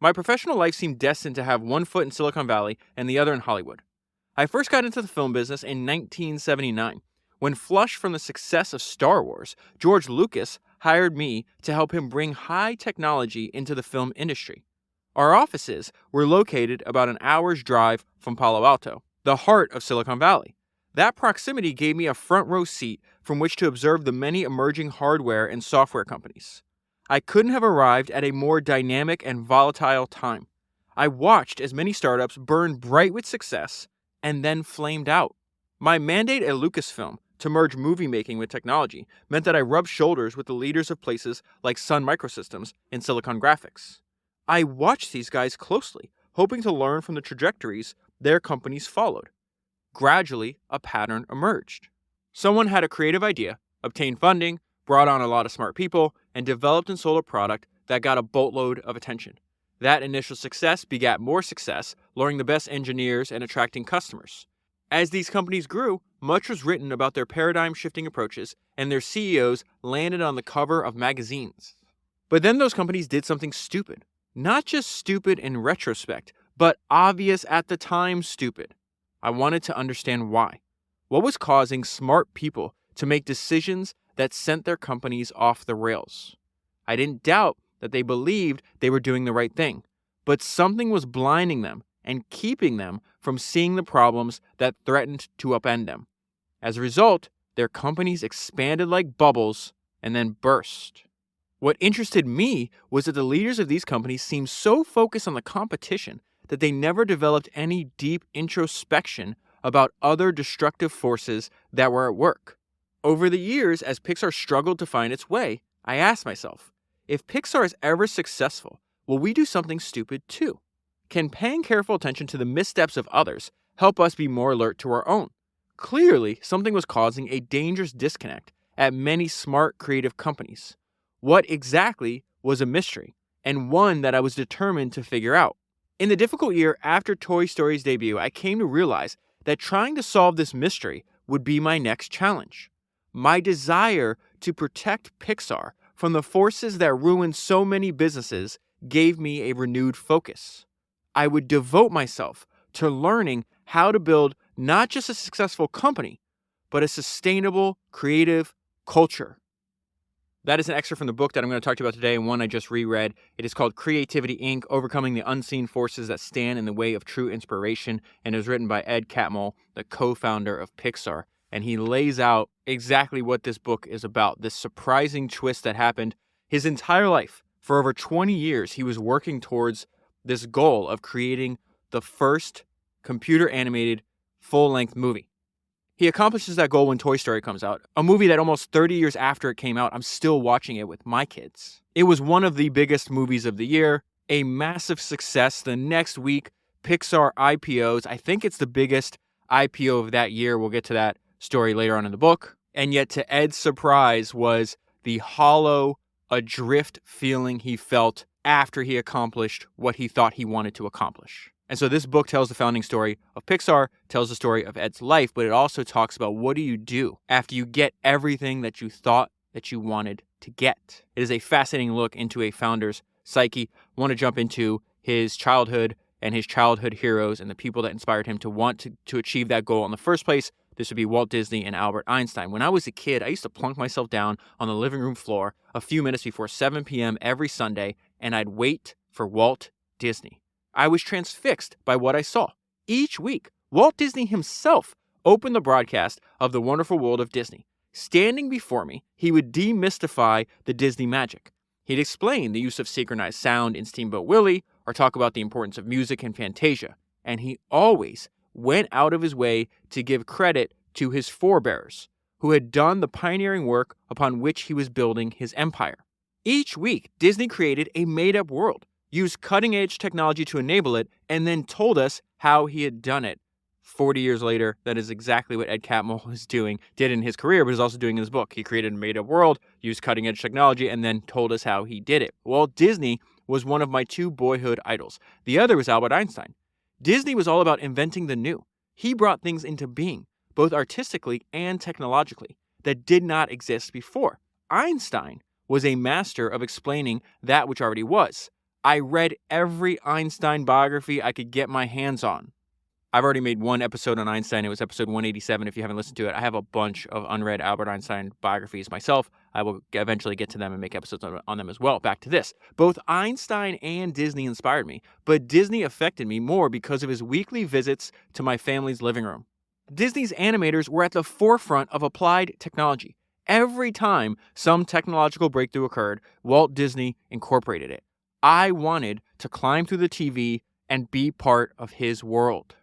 My professional life seemed destined to have one foot in Silicon Valley and the other in Hollywood. I first got into the film business in 1979, when, flush from the success of Star Wars, George Lucas hired me to help him bring high technology into the film industry. Our offices were located about an hour's drive from Palo Alto, the heart of Silicon Valley. That proximity gave me a front row seat from which to observe the many emerging hardware and software companies. I couldn't have arrived at a more dynamic and volatile time. I watched as many startups burned bright with success and then flamed out. My mandate at Lucasfilm to merge movie making with technology meant that I rubbed shoulders with the leaders of places like Sun Microsystems and Silicon Graphics. I watched these guys closely, hoping to learn from the trajectories their companies followed. Gradually, a pattern emerged. Someone had a creative idea, obtained funding, brought on a lot of smart people, and developed and sold a product that got a boatload of attention. That initial success begat more success, luring the best engineers and attracting customers. As these companies grew, much was written about their paradigm-shifting approaches, and their CEOs landed on the cover of magazines. But then those companies did something stupid. Not just stupid in retrospect, but obvious at the time stupid. I wanted to understand why. What was causing smart people to make decisions that sent their companies off the rails? I didn't doubt that they believed they were doing the right thing, but something was blinding them and keeping them from seeing the problems that threatened to upend them. As a result, their companies expanded like bubbles and then burst. What interested me was that the leaders of these companies seemed so focused on the competition that they never developed any deep introspection about other destructive forces that were at work. Over the years, as Pixar struggled to find its way, I asked myself, if Pixar is ever successful, will we do something stupid too? Can paying careful attention to the missteps of others help us be more alert to our own? Clearly, something was causing a dangerous disconnect at many smart, creative companies. What exactly was a mystery, and one that I was determined to figure out. In the difficult year after Toy Story's debut, I came to realize that trying to solve this mystery would be my next challenge. My desire to protect Pixar from the forces that ruined so many businesses gave me a renewed focus. I would devote myself to learning how to build not just a successful company, but a sustainable, creative culture. That is an excerpt from the book that I'm going to talk to you about today, and one I just reread. It is called Creativity, Inc., Overcoming the Unseen Forces That Stand in the Way of True Inspiration, and it was written by Ed Catmull, the co-founder of Pixar. And he lays out exactly what this book is about, this surprising twist that happened his entire life. For over 20 years, he was working towards this goal of creating the first computer-animated full-length movie. He accomplishes that goal when Toy Story comes out, a movie that almost 30 years after it came out, I'm still watching it with my kids. It was one of the biggest movies of the year, a massive success. The next week, Pixar IPOs. I think it's the biggest IPO of that year. We'll get to that story later on in the book. And yet, to Ed's surprise, was the hollow, adrift feeling he felt after he accomplished what he thought he wanted to accomplish. And so this book tells the founding story of Pixar, tells the story of Ed's life, but it also talks about what do you do after you get everything that you thought that you wanted to get. It is a fascinating look into a founder's psyche. I want to jump into his childhood and his childhood heroes and the people that inspired him to want to achieve that goal in the first place. This would be Walt Disney and Albert Einstein. When I was a kid, I used to plunk myself down on the living room floor a few minutes before 7 p.m. every Sunday, and I'd wait for Walt Disney. I was transfixed by what I saw. Each week, Walt Disney himself opened the broadcast of The Wonderful World of Disney. Standing before me, he would demystify the Disney magic. He'd explain the use of synchronized sound in Steamboat Willie, or talk about the importance of music in Fantasia. And he always went out of his way to give credit to his forebears, who had done the pioneering work upon which he was building his empire. Each week, Disney created a made-up world, used cutting-edge technology to enable it, and then told us how he had done it. 40 years later, that is exactly what Ed Catmull did in his career, but is also doing in his book. He created a made-up world, used cutting-edge technology, and then told us how he did it. Walt Disney was one of my two boyhood idols. The other was Albert Einstein. Disney was all about inventing the new. He brought things into being, both artistically and technologically, that did not exist before. Einstein was a master of explaining that which already was. I read every Einstein biography I could get my hands on. I've already made one episode on Einstein. It was episode 187. If you haven't listened to it, I have a bunch of unread Albert Einstein biographies myself. I will eventually get to them and make episodes on them as well. Back to this. Both Einstein and Disney inspired me, but Disney affected me more because of his weekly visits to my family's living room. Disney's animators were at the forefront of applied technology. Every time some technological breakthrough occurred, Walt Disney incorporated it. I wanted to climb through the TV and be part of his world.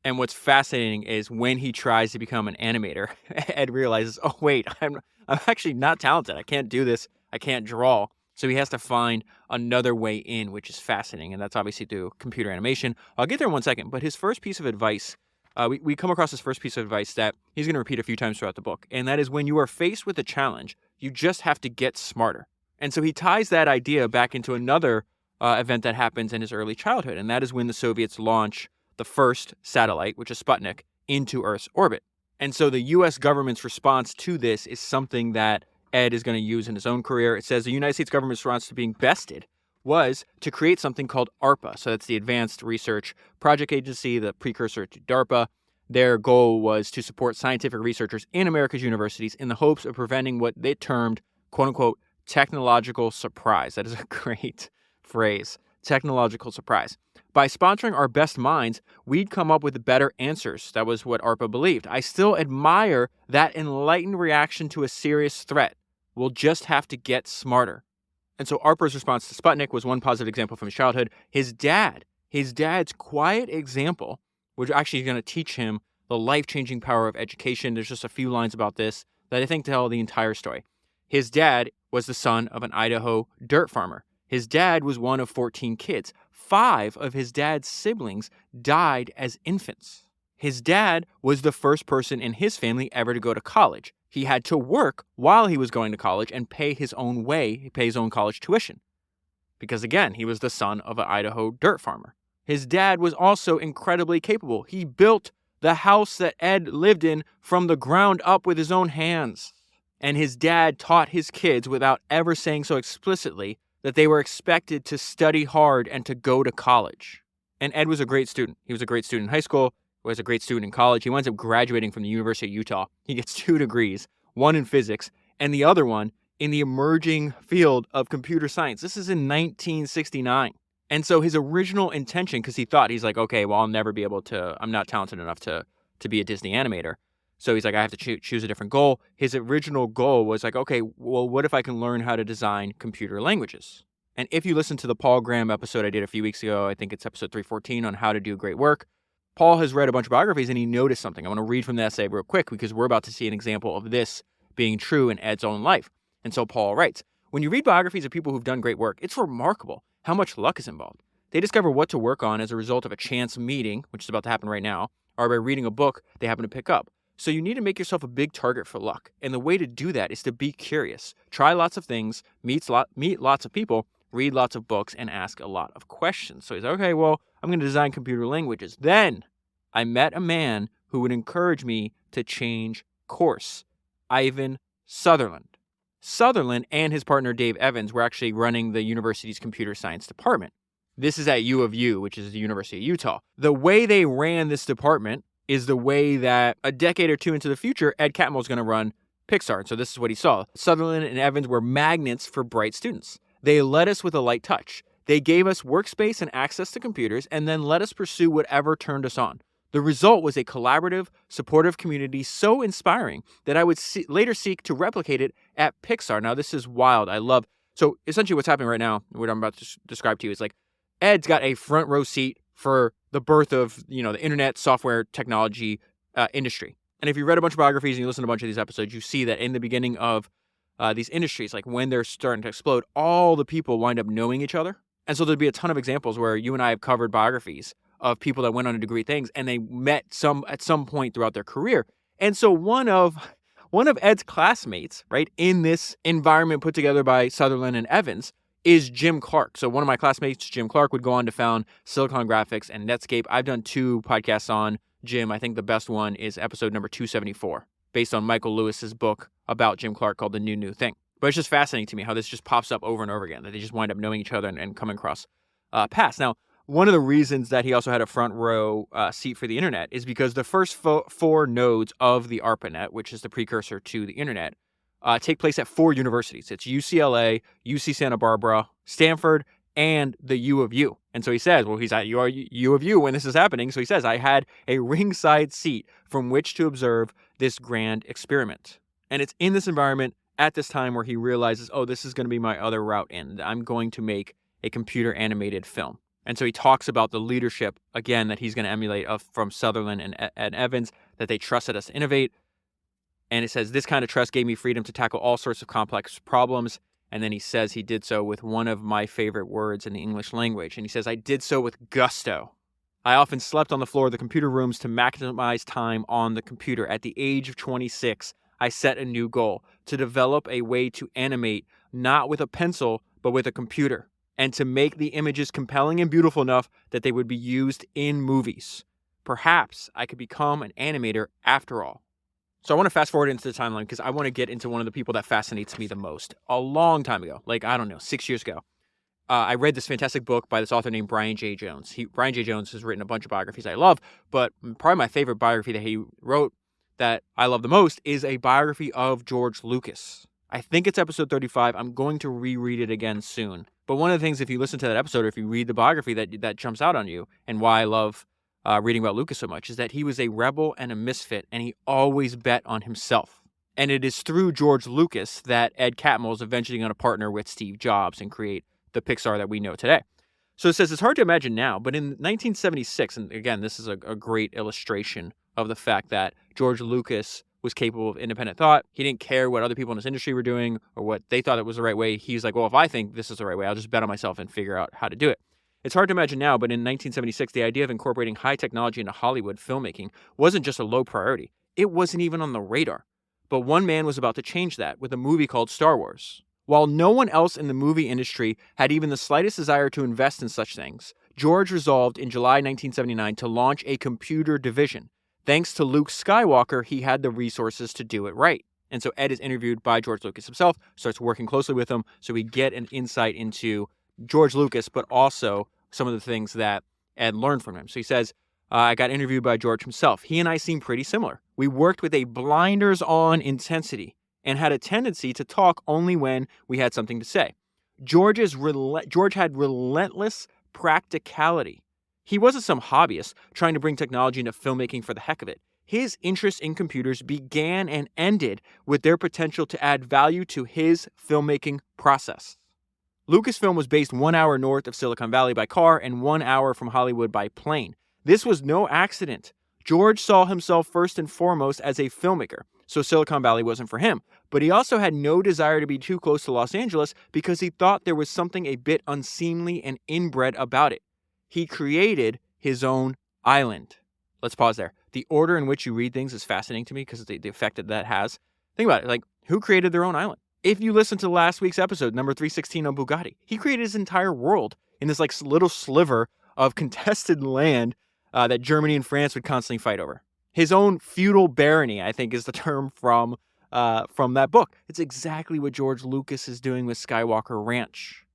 And what's fascinating is when he tries to become an animator, Ed realizes, oh, wait, I'm actually not talented. I can't do this. I can't draw. So he has to find another way in, which is fascinating. And that's obviously through computer animation. I'll get there in 1 second. But his first piece of advice, we come across his first piece of advice that he's going to repeat a few times throughout the book. And that is when you are faced with a challenge, you just have to get smarter. And so he ties that idea back into another event that happens in his early childhood. And that is when the Soviets launch the first satellite, which is Sputnik, into Earth's orbit. And so the U.S. government's response to this is something that Ed is going to use in his own career. It says the United States government's response to being bested was to create something called ARPA. So that's the Advanced Research Project Agency, the precursor to DARPA. Their goal was to support scientific researchers in America's universities in the hopes of preventing what they termed, quote unquote, technological surprise. That is a great phrase, technological surprise. By sponsoring our best minds, we'd come up with better answers. That was what ARPA believed. I still admire that enlightened reaction to a serious threat. We'll just have to get smarter. And so ARPA's response to Sputnik was one positive example from his childhood. His dad's quiet example, which actually is going to teach him the life-changing power of education. There's just a few lines about this that I think tell the entire story. His dad was the son of an Idaho dirt farmer. His dad was one of 14 kids. 5 of his dad's siblings died as infants. His dad was the first person in his family ever to go to college. He had to work while he was going to college and pay his own college tuition. Because again, he was the son of an Idaho dirt farmer. His dad was also incredibly capable. He built the house that Ed lived in from the ground up with his own hands. And his dad taught his kids without ever saying so explicitly that they were expected to study hard and to go to college. And Ed was a great student. He was a great student in high school, was a great student in college. He winds up graduating from the University of Utah. He gets 2 degrees, one in physics and the other one in the emerging field of computer science. This is in 1969. And so his original intention, because he's like, okay, well, I'm not talented enough to be a Disney animator. So he's like, I have to choose a different goal. His original goal was like, okay, well, what if I can learn how to design computer languages? And if you listen to the Paul Graham episode I did a few weeks ago, I think it's episode 314 on how to do great work, Paul has read a bunch of biographies and he noticed something. I want to read from the essay real quick because we're about to see an example of this being true in Ed's own life. And so Paul writes, when you read biographies of people who've done great work, it's remarkable how much luck is involved. They discover what to work on as a result of a chance meeting, which is about to happen right now, or by reading a book they happen to pick up. So you need to make yourself a big target for luck. And the way to do that is to be curious. Try lots of things, meet lots of people, read lots of books, and ask a lot of questions. So he's like, okay, well, I'm going to design computer languages. Then I met a man who would encourage me to change course, Ivan Sutherland. Sutherland and his partner Dave Evans were actually running the university's computer science department. This is at U of U, which is the University of Utah. The way they ran this department is the way that a decade or two into the future, Ed Catmull is going to run Pixar. And so this is what he saw. Sutherland and Evans were magnets for bright students. They led us with a light touch. They gave us workspace and access to computers and then let us pursue whatever turned us on. The result was a collaborative, supportive community so inspiring that I would later seek to replicate it at Pixar. Now, this is wild. So essentially what's happening right now, what I'm about to describe to you is like Ed's got a front row seat for the birth of, the internet software technology industry. And if you read a bunch of biographies and you listen to a bunch of these episodes, you see that in the beginning of these industries, like when they're starting to explode, all the people wind up knowing each other. And so there'd be a ton of examples where you and I have covered biographies of people that went on to do great things and they met at some point throughout their career. And so one of Ed's classmates, right, in this environment put together by Sutherland and Evans is Jim Clark. So one of my classmates, Jim Clark, would go on to found Silicon Graphics and Netscape. I've done 2 podcasts on Jim. I think the best one is episode number 274, based on Michael Lewis's book about Jim Clark called The New Thing. But it's just fascinating to me how this just pops up over and over again, that they just wind up knowing each other and coming across paths. Now, one of the reasons that he also had a front row seat for the internet is because the first four nodes of the ARPANET, which is the precursor to the internet, take place at 4 universities. It's UCLA, UC Santa Barbara, Stanford, and the U of U. And so he says, well, he's at U of U when this is happening. So he says, I had a ringside seat from which to observe this grand experiment. And it's in this environment at this time where he realizes, oh, this is going to be my other route in. I'm going to make a computer animated film. And so he talks about the leadership, again, that he's going to emulate from Sutherland and Evans, that they trusted us to innovate. And it says, this kind of trust gave me freedom to tackle all sorts of complex problems. And then he says he did so with one of my favorite words in the English language. And he says, I did so with gusto. I often slept on the floor of the computer rooms to maximize time on the computer. At the age of 26, I set a new goal, to develop a way to animate, not with a pencil, but with a computer, and to make the images compelling and beautiful enough that they would be used in movies. Perhaps I could become an animator after all. So I want to fast forward into the timeline because I want to get into one of the people that fascinates me the most. A long time ago, 6 years ago, I read this fantastic book by this author named Brian J. Jones. Brian J. Jones has written a bunch of biographies I love, but probably my favorite biography that he wrote that I love the most is a biography of George Lucas. I think it's episode 35. I'm going to reread it again soon. But one of the things, if you listen to that episode, or if you read the biography that jumps out on you, and why I love reading about Lucas so much, is that he was a rebel and a misfit, and he always bet on himself. And it is through George Lucas that Ed Catmull is eventually going to partner with Steve Jobs and create the Pixar that we know today. So it says, it's hard to imagine now, but in 1976, and again, this is a great illustration of the fact that George Lucas was capable of independent thought. He didn't care what other people in his industry were doing or what they thought it was the right way. He's like, well, if I think this is the right way, I'll just bet on myself and figure out how to do it. It's hard to imagine now, but in 1976, the idea of incorporating high technology into Hollywood filmmaking wasn't just a low priority. It wasn't even on the radar. But one man was about to change that with a movie called Star Wars. While no one else in the movie industry had even the slightest desire to invest in such things, George resolved in July 1979 to launch a computer division. Thanks to Luke Skywalker, he had the resources to do it right. And so Ed is interviewed by George Lucas himself, starts working closely with him, so we get an insight into George Lucas, but also some of the things that Ed learned from him. So he says, I got interviewed by George himself. He and I seem pretty similar. We worked with a blinders-on intensity and had a tendency to talk only when we had something to say. George had relentless practicality. He wasn't some hobbyist trying to bring technology into filmmaking for the heck of it. His interest in computers began and ended with their potential to add value to his filmmaking process. Lucasfilm was based 1 hour north of Silicon Valley by car and 1 hour from Hollywood by plane. This was no accident. George saw himself first and foremost as a filmmaker, so Silicon Valley wasn't for him. But he also had no desire to be too close to Los Angeles because he thought there was something a bit unseemly and inbred about it. He created his own island. Let's pause there. The order in which you read things is fascinating to me because of the effect that has. Think about it. Like, who created their own island? If you listen to last week's episode, number 316 on Bugatti, he created his entire world in this little sliver of contested land that Germany and France would constantly fight over. His own feudal barony, I think, is the term from that book. It's exactly what George Lucas is doing with Skywalker Ranch.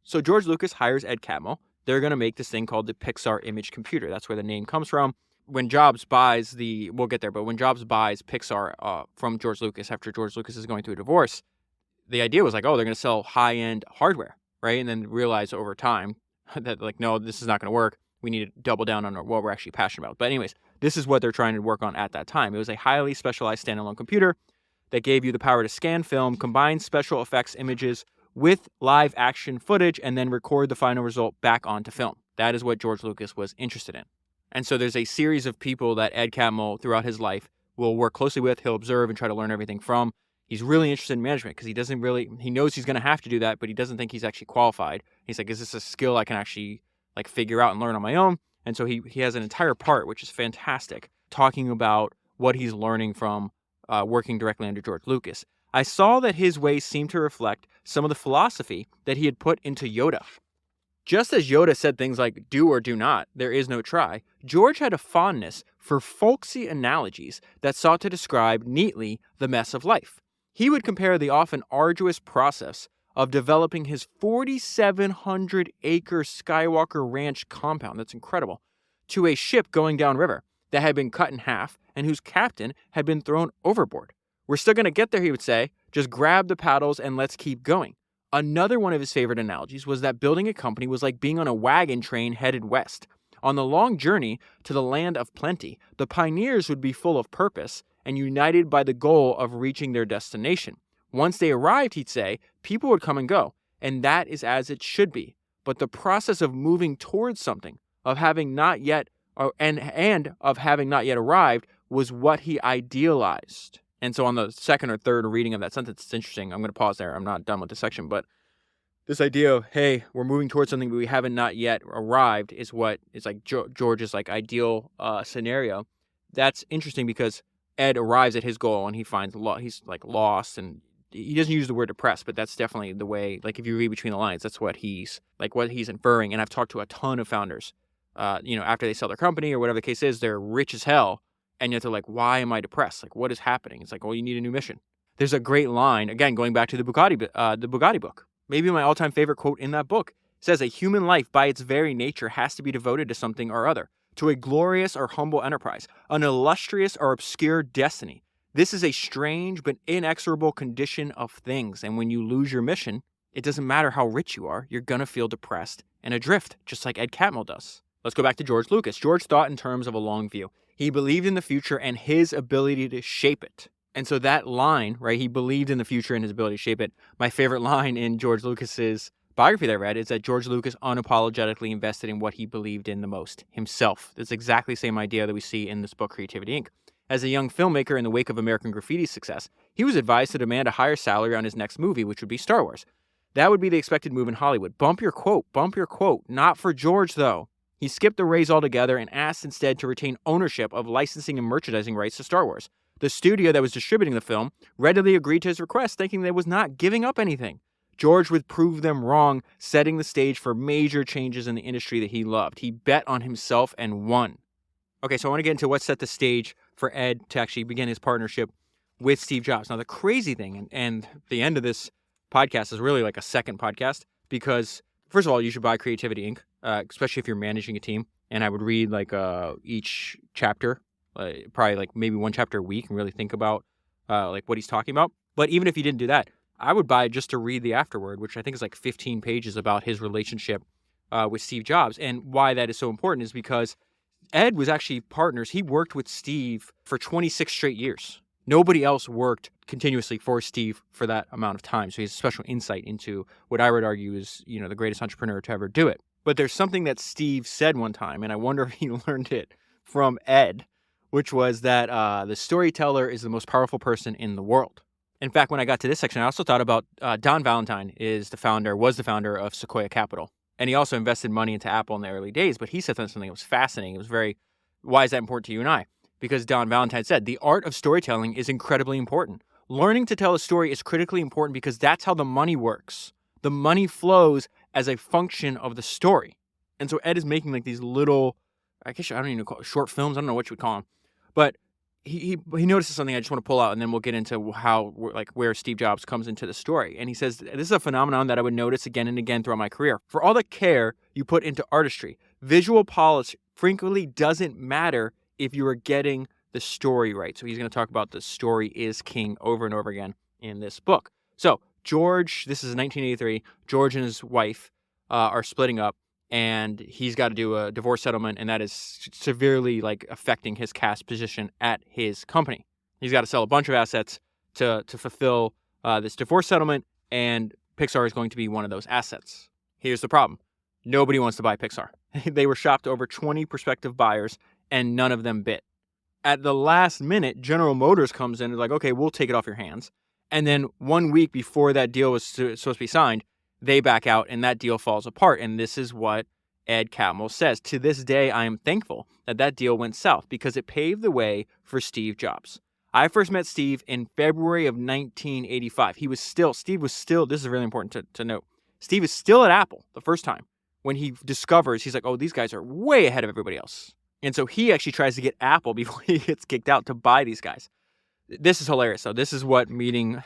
So George Lucas hires Ed Catmull. They're going to make this thing called the Pixar Image Computer. That's where the name comes from. When Jobs buys we'll get there, but when Jobs buys Pixar from George Lucas after George Lucas is going through a divorce, the idea was they're going to sell high-end hardware, right? And then realize over time that no, this is not going to work. We need to double down on what we're actually passionate about. But anyways, this is what they're trying to work on at that time. It was a highly specialized standalone computer that gave you the power to scan film, combine special effects images with live action footage, and then record the final result back onto film. That is what George Lucas was interested in. And so there's a series of people that Ed Catmull, throughout his life, will work closely with. He'll observe and try to learn everything from. He's really interested in management because he knows he's going to have to do that, but he doesn't think he's actually qualified. He's like, is this a skill I can actually figure out and learn on my own? And so he has an entire part, which is fantastic, talking about what he's learning from working directly under George Lucas. I saw that his ways seemed to reflect some of the philosophy that he had put into Yoda. Just as Yoda said things like, do or do not, there is no try, George had a fondness for folksy analogies that sought to describe neatly the mess of life. He would compare the often arduous process of developing his 4,700-acre Skywalker Ranch compound, that's incredible, to a ship going downriver that had been cut in half and whose captain had been thrown overboard. We're still going to get there, he would say. Just grab the paddles and let's keep going. Another one of his favorite analogies was that building a company was like being on a wagon train headed west. On the long journey to the land of plenty, the pioneers would be full of purpose and united by the goal of reaching their destination. Once they arrived, he'd say, people would come and go, and that is as it should be. But the process of moving towards something, of having not yet and of having not yet arrived, was what he idealized. And so on the second or third reading of that sentence, it's interesting. I'm going to pause there. I'm not done with this section, but this idea of, hey, we're moving towards something, but we haven't not yet arrived is what is like George's like ideal scenario. That's interesting because Ed arrives at his goal and he finds he's like lost, and he doesn't use the word depressed, but that's definitely the way, like if you read between the lines, that's what he's inferring. And I've talked to a ton of founders, after they sell their company or whatever the case is, they're rich as hell. And yet they're like, why am I depressed? Like, what is happening? It's like, well, you need a new mission. There's a great line, again, going back to the Bugatti book. Maybe my all-time favorite quote in that book says, a human life by its very nature has to be devoted to something or other, to a glorious or humble enterprise, an illustrious or obscure destiny. This is a strange but inexorable condition of things. And when you lose your mission, it doesn't matter how rich you are, you're going to feel depressed and adrift, just like Ed Catmull does. Let's go back to George Lucas. George thought in terms of a long view. He believed in the future and his ability to shape it. And so that line, right, he believed in the future and his ability to shape it. My favorite line in George Lucas's biography that I read is that George Lucas unapologetically invested in what he believed in the most, himself. That's exactly the same idea that we see in this book, Creativity, Inc. As a young filmmaker in the wake of American Graffiti's success, he was advised to demand a higher salary on his next movie, which would be Star Wars. That would be the expected move in Hollywood. Bump your quote. Not for George, though. He skipped the raise altogether and asked instead to retain ownership of licensing and merchandising rights to Star Wars. The studio that was distributing the film readily agreed to his request, thinking that it was not giving up anything. George would prove them wrong, setting the stage for major changes in the industry that he loved. He bet on himself and won. Okay, so I want to get into what set the stage for Ed to actually begin his partnership with Steve Jobs. Now, the crazy thing, and the end of this podcast is really like a second podcast, because first of all, you should buy Creativity Inc., especially if you're managing a team. And I would read like each chapter, probably like maybe one chapter a week, and really think about like what he's talking about. But even if you didn't do that, I would buy it just to read the afterword, which I think is like 15 pages about his relationship with Steve Jobs. And why that is so important is because Ed was actually partners. He worked with Steve for 26 straight years. Nobody else worked continuously for Steve for that amount of time. So he has a special insight into what I would argue is, the greatest entrepreneur to ever do it. But there's something that Steve said one time, and I wonder if he learned it from Ed, which was that the storyteller is the most powerful person in the world. In fact, when I got to this section, I also thought about Don Valentine was the founder of Sequoia Capital. And he also invested money into Apple in the early days, but he said something that was fascinating. It was why is that important to you and I? Because Don Valentine said, the art of storytelling is incredibly important. Learning to tell a story is critically important because that's how the money works. The money flows as a function of the story. And so Ed is making like these little, I don't even call it short films. I don't know what you would call them. But he notices something I just want to pull out, and then we'll get into where Steve Jobs comes into the story. And he says, this is a phenomenon that I would notice again and again throughout my career. For all the care you put into artistry, visual polish frequently doesn't matter if you are getting the story right. So he's going to talk about the story is king over and over again in this book. So George, this is 1983, George and his wife are splitting up, and he's got to do a divorce settlement, and that is severely affecting his cash position at his company. He's got to sell a bunch of assets to fulfill this divorce settlement, and Pixar is going to be one of those assets. Here's the problem. Nobody wants to buy Pixar. They were shopped to over 20 prospective buyers, and none of them bit. At the last minute, General Motors comes in and is like, okay, we'll take it off your hands. And then 1 week before that deal was supposed to be signed, they back out and that deal falls apart. And this is what Ed Catmull says. To this day, I am thankful that deal went south because it paved the way for Steve Jobs. I first met Steve in February of 1985. Steve was still, this is really important to note, Steve is still at Apple the first time. When he discovers, he's like, oh, these guys are way ahead of everybody else. And so he actually tries to get Apple before he gets kicked out to buy these guys. This is hilarious. So this is what meeting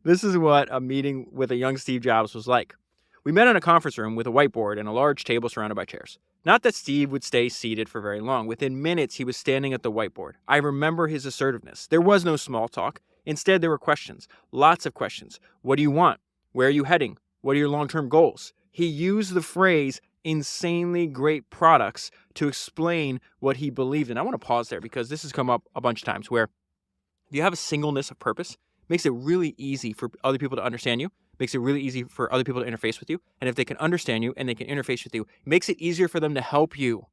This is what a meeting with a young Steve Jobs was like. We met in a conference room with a whiteboard and a large table surrounded by chairs. Not that Steve would stay seated for very long. Within minutes, he was standing at the whiteboard. I remember his assertiveness. There was no small talk. Instead, there were questions. Lots of questions. What do you want? Where are you heading? What are your long-term goals? He used the phrase insanely great products to explain what he believed in. I want to pause there because this has come up a bunch of times where if you have a singleness of purpose, makes it really easy for other people to understand you, makes it really easy for other people to interface with you. And if they can understand you and they can interface with you, it makes it easier for them to help you.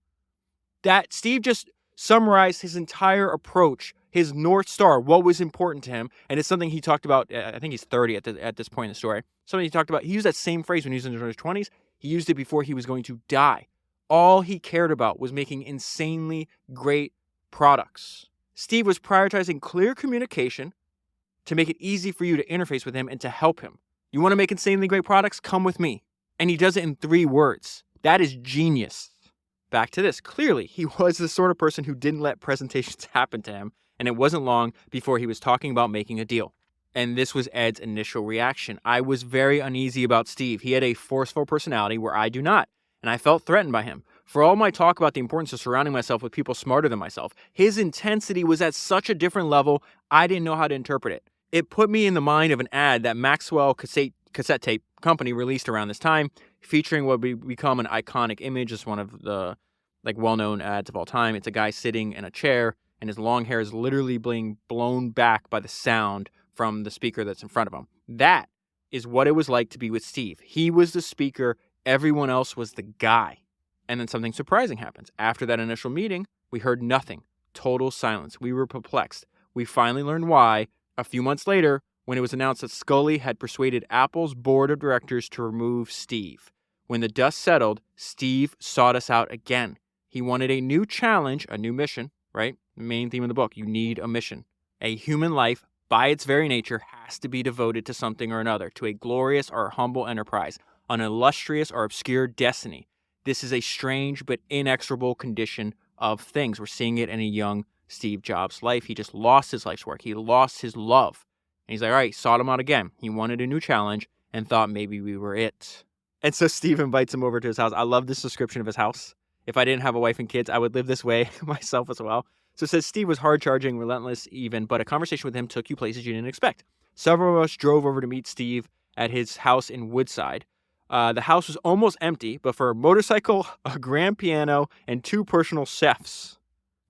That Steve just summarized his entire approach, his North Star, what was important to him. And it's something he talked about. I think he's 30 at this point in the story. Something he talked about. He used that same phrase when he was in his 20s. He used it before he was going to die. All he cared about was making insanely great products. Steve was prioritizing clear communication to make it easy for you to interface with him and to help him. You want to make insanely great products? Come with me. And he does it in 3 words. That is genius. Back to this. Clearly, he was the sort of person who didn't let presentations happen to him, and it wasn't long before he was talking about making a deal. And this was Ed's initial reaction. I was very uneasy about Steve. He had a forceful personality where I do not, and I felt threatened by him. For all my talk about the importance of surrounding myself with people smarter than myself, his intensity was at such a different level, I didn't know how to interpret it. It put me in the mind of an ad that Maxwell cassette tape company released around this time, featuring what would become an iconic image. It's one of the well-known ads of all time. It's a guy sitting in a chair, and his long hair is literally being blown back by the sound from the speaker that's in front of him. That is what it was like to be with Steve. He was the speaker. Everyone else was the guy. And then something surprising happens. After that initial meeting, we heard nothing. Total silence. We were perplexed. We finally learned why a few months later when it was announced that Scully had persuaded Apple's board of directors to remove Steve. When the dust settled, Steve sought us out again. He wanted a new challenge, a new mission, right? The main theme of the book. You need a mission. A human life, by its very nature, has to be devoted to something or another, to a glorious or humble enterprise, an illustrious or obscure destiny. This is a strange but inexorable condition of things. We're seeing it in a young Steve Jobs' life. He just lost his life's work. He lost his love. And he's like, all right, sought him out again. He wanted a new challenge and thought maybe we were it. And so Steve invites him over to his house. I love this description of his house. If I didn't have a wife and kids, I would live this way myself as well. So it says Steve was hard-charging, relentless even, but a conversation with him took you places you didn't expect. Several of us drove over to meet Steve at his house in Woodside. The house was almost empty, but for a motorcycle, a grand piano, and 2 personal chefs.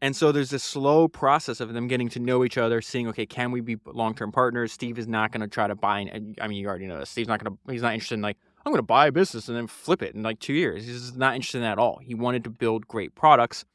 And so there's this slow process of them getting to know each other, seeing, okay, can we be long-term partners? Steve is not going to try to buy, I mean, you already know this. He's not interested in I'm going to buy a business and then flip it in 2 years. He's not interested in that at all. He wanted to build great products.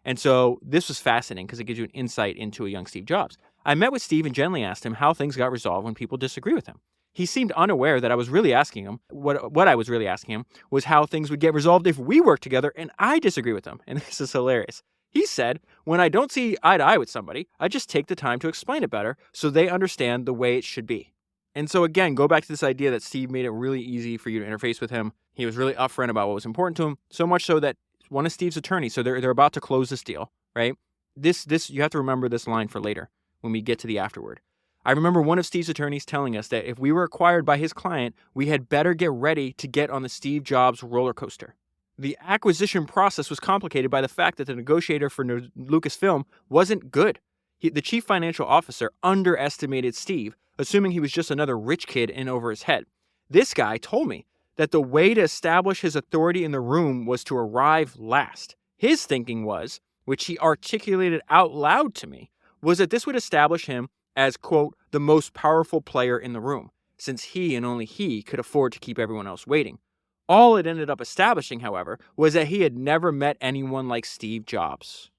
And so this was fascinating because it gives you an insight into a young Steve Jobs. I met with Steve and gently asked him how things got resolved when people disagree with him. He seemed unaware that I was really asking him, what I was really asking him was how things would get resolved if we worked together and I disagree with them. And this is hilarious. He said, when I don't see eye to eye with somebody, I just take the time to explain it better so they understand the way it should be. And so again, go back to this idea that Steve made it really easy for you to interface with him. He was really upfront about what was important to him, so much so that one of Steve's attorneys, so they're about to close this deal, right? This you have to remember this line for later when we get to the afterword. I remember one of Steve's attorneys telling us that if we were acquired by his client, we had better get ready to get on the Steve Jobs roller coaster. The acquisition process was complicated by the fact that the negotiator for Lucasfilm wasn't good. The chief financial officer underestimated Steve, assuming he was just another rich kid in over his head. This guy told me that the way to establish his authority in the room was to arrive last. His thinking was, which he articulated out loud to me, was that this would establish him as, quote, the most powerful player in the room, since he and only he could afford to keep everyone else waiting. All it ended up establishing, however, was that he had never met anyone like Steve Jobs.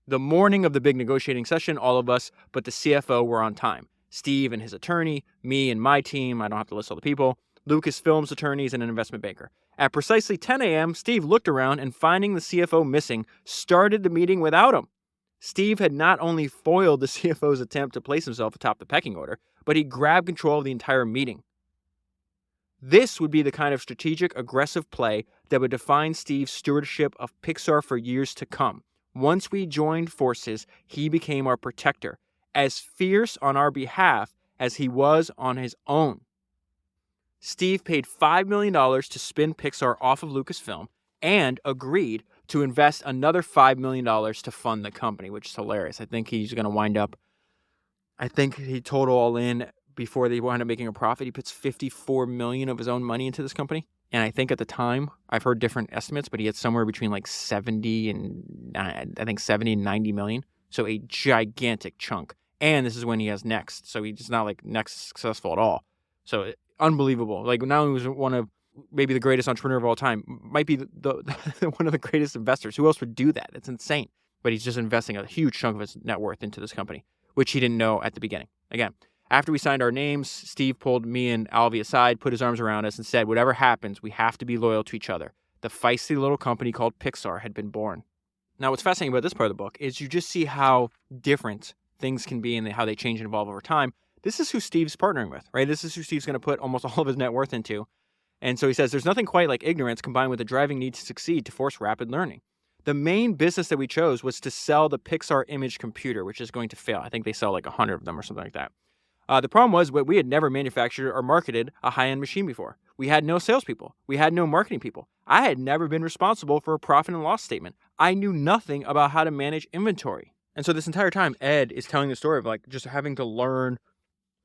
The morning of the big negotiating session, all of us but the CFO were on time. Steve and his attorney, me and my team, I don't have to list all the people, Lucasfilm's attorneys, and an investment banker. At precisely 10 a.m., Steve looked around and, finding the CFO missing, started the meeting without him. Steve had not only foiled the CFO's attempt to place himself atop the pecking order, but he grabbed control of the entire meeting. This would be the kind of strategic, aggressive play that would define Steve's stewardship of Pixar for years to come. Once we joined forces, he became our protector, as fierce on our behalf as he was on his own. Steve paid $5 million to spin Pixar off of Lucasfilm and agreed to invest another $5 million to fund the company, which is hilarious. I think he's going to wind up, I think he total all in before they wind up making a profit. He puts $54 million of his own money into this company. And I think at the time, I've heard different estimates, but he had somewhere between like 70 and 90 million. So a gigantic chunk. And this is when he has Next. So he's not like Next successful at all. So unbelievable. Like now he was one of maybe the greatest entrepreneur of all time. Might be the one of the greatest investors. Who else would do that? It's insane. But he's just investing a huge chunk of his net worth into this company, which he didn't know at the beginning. Again, after we signed our names, Steve pulled me and Alvy aside, put his arms around us, and said, whatever happens, we have to be loyal to each other. The feisty little company called Pixar had been born. Now, what's fascinating about this part of the book is you just see how different things can be and how they change and evolve over time. This is who Steve's partnering with, right? This is who Steve's going to put almost all of his net worth into. And so he says, there's nothing quite like ignorance combined with the driving need to succeed to force rapid learning. The main business that we chose was to sell the Pixar image computer, which is going to fail. I think they sell like 100 of them or something like that. The problem was we had never manufactured or marketed a high-end machine before. We had no salespeople. We had no marketing people. I had never been responsible for a profit and loss statement. I knew nothing about how to manage inventory. And so this entire time, Ed is telling the story of like just having to learn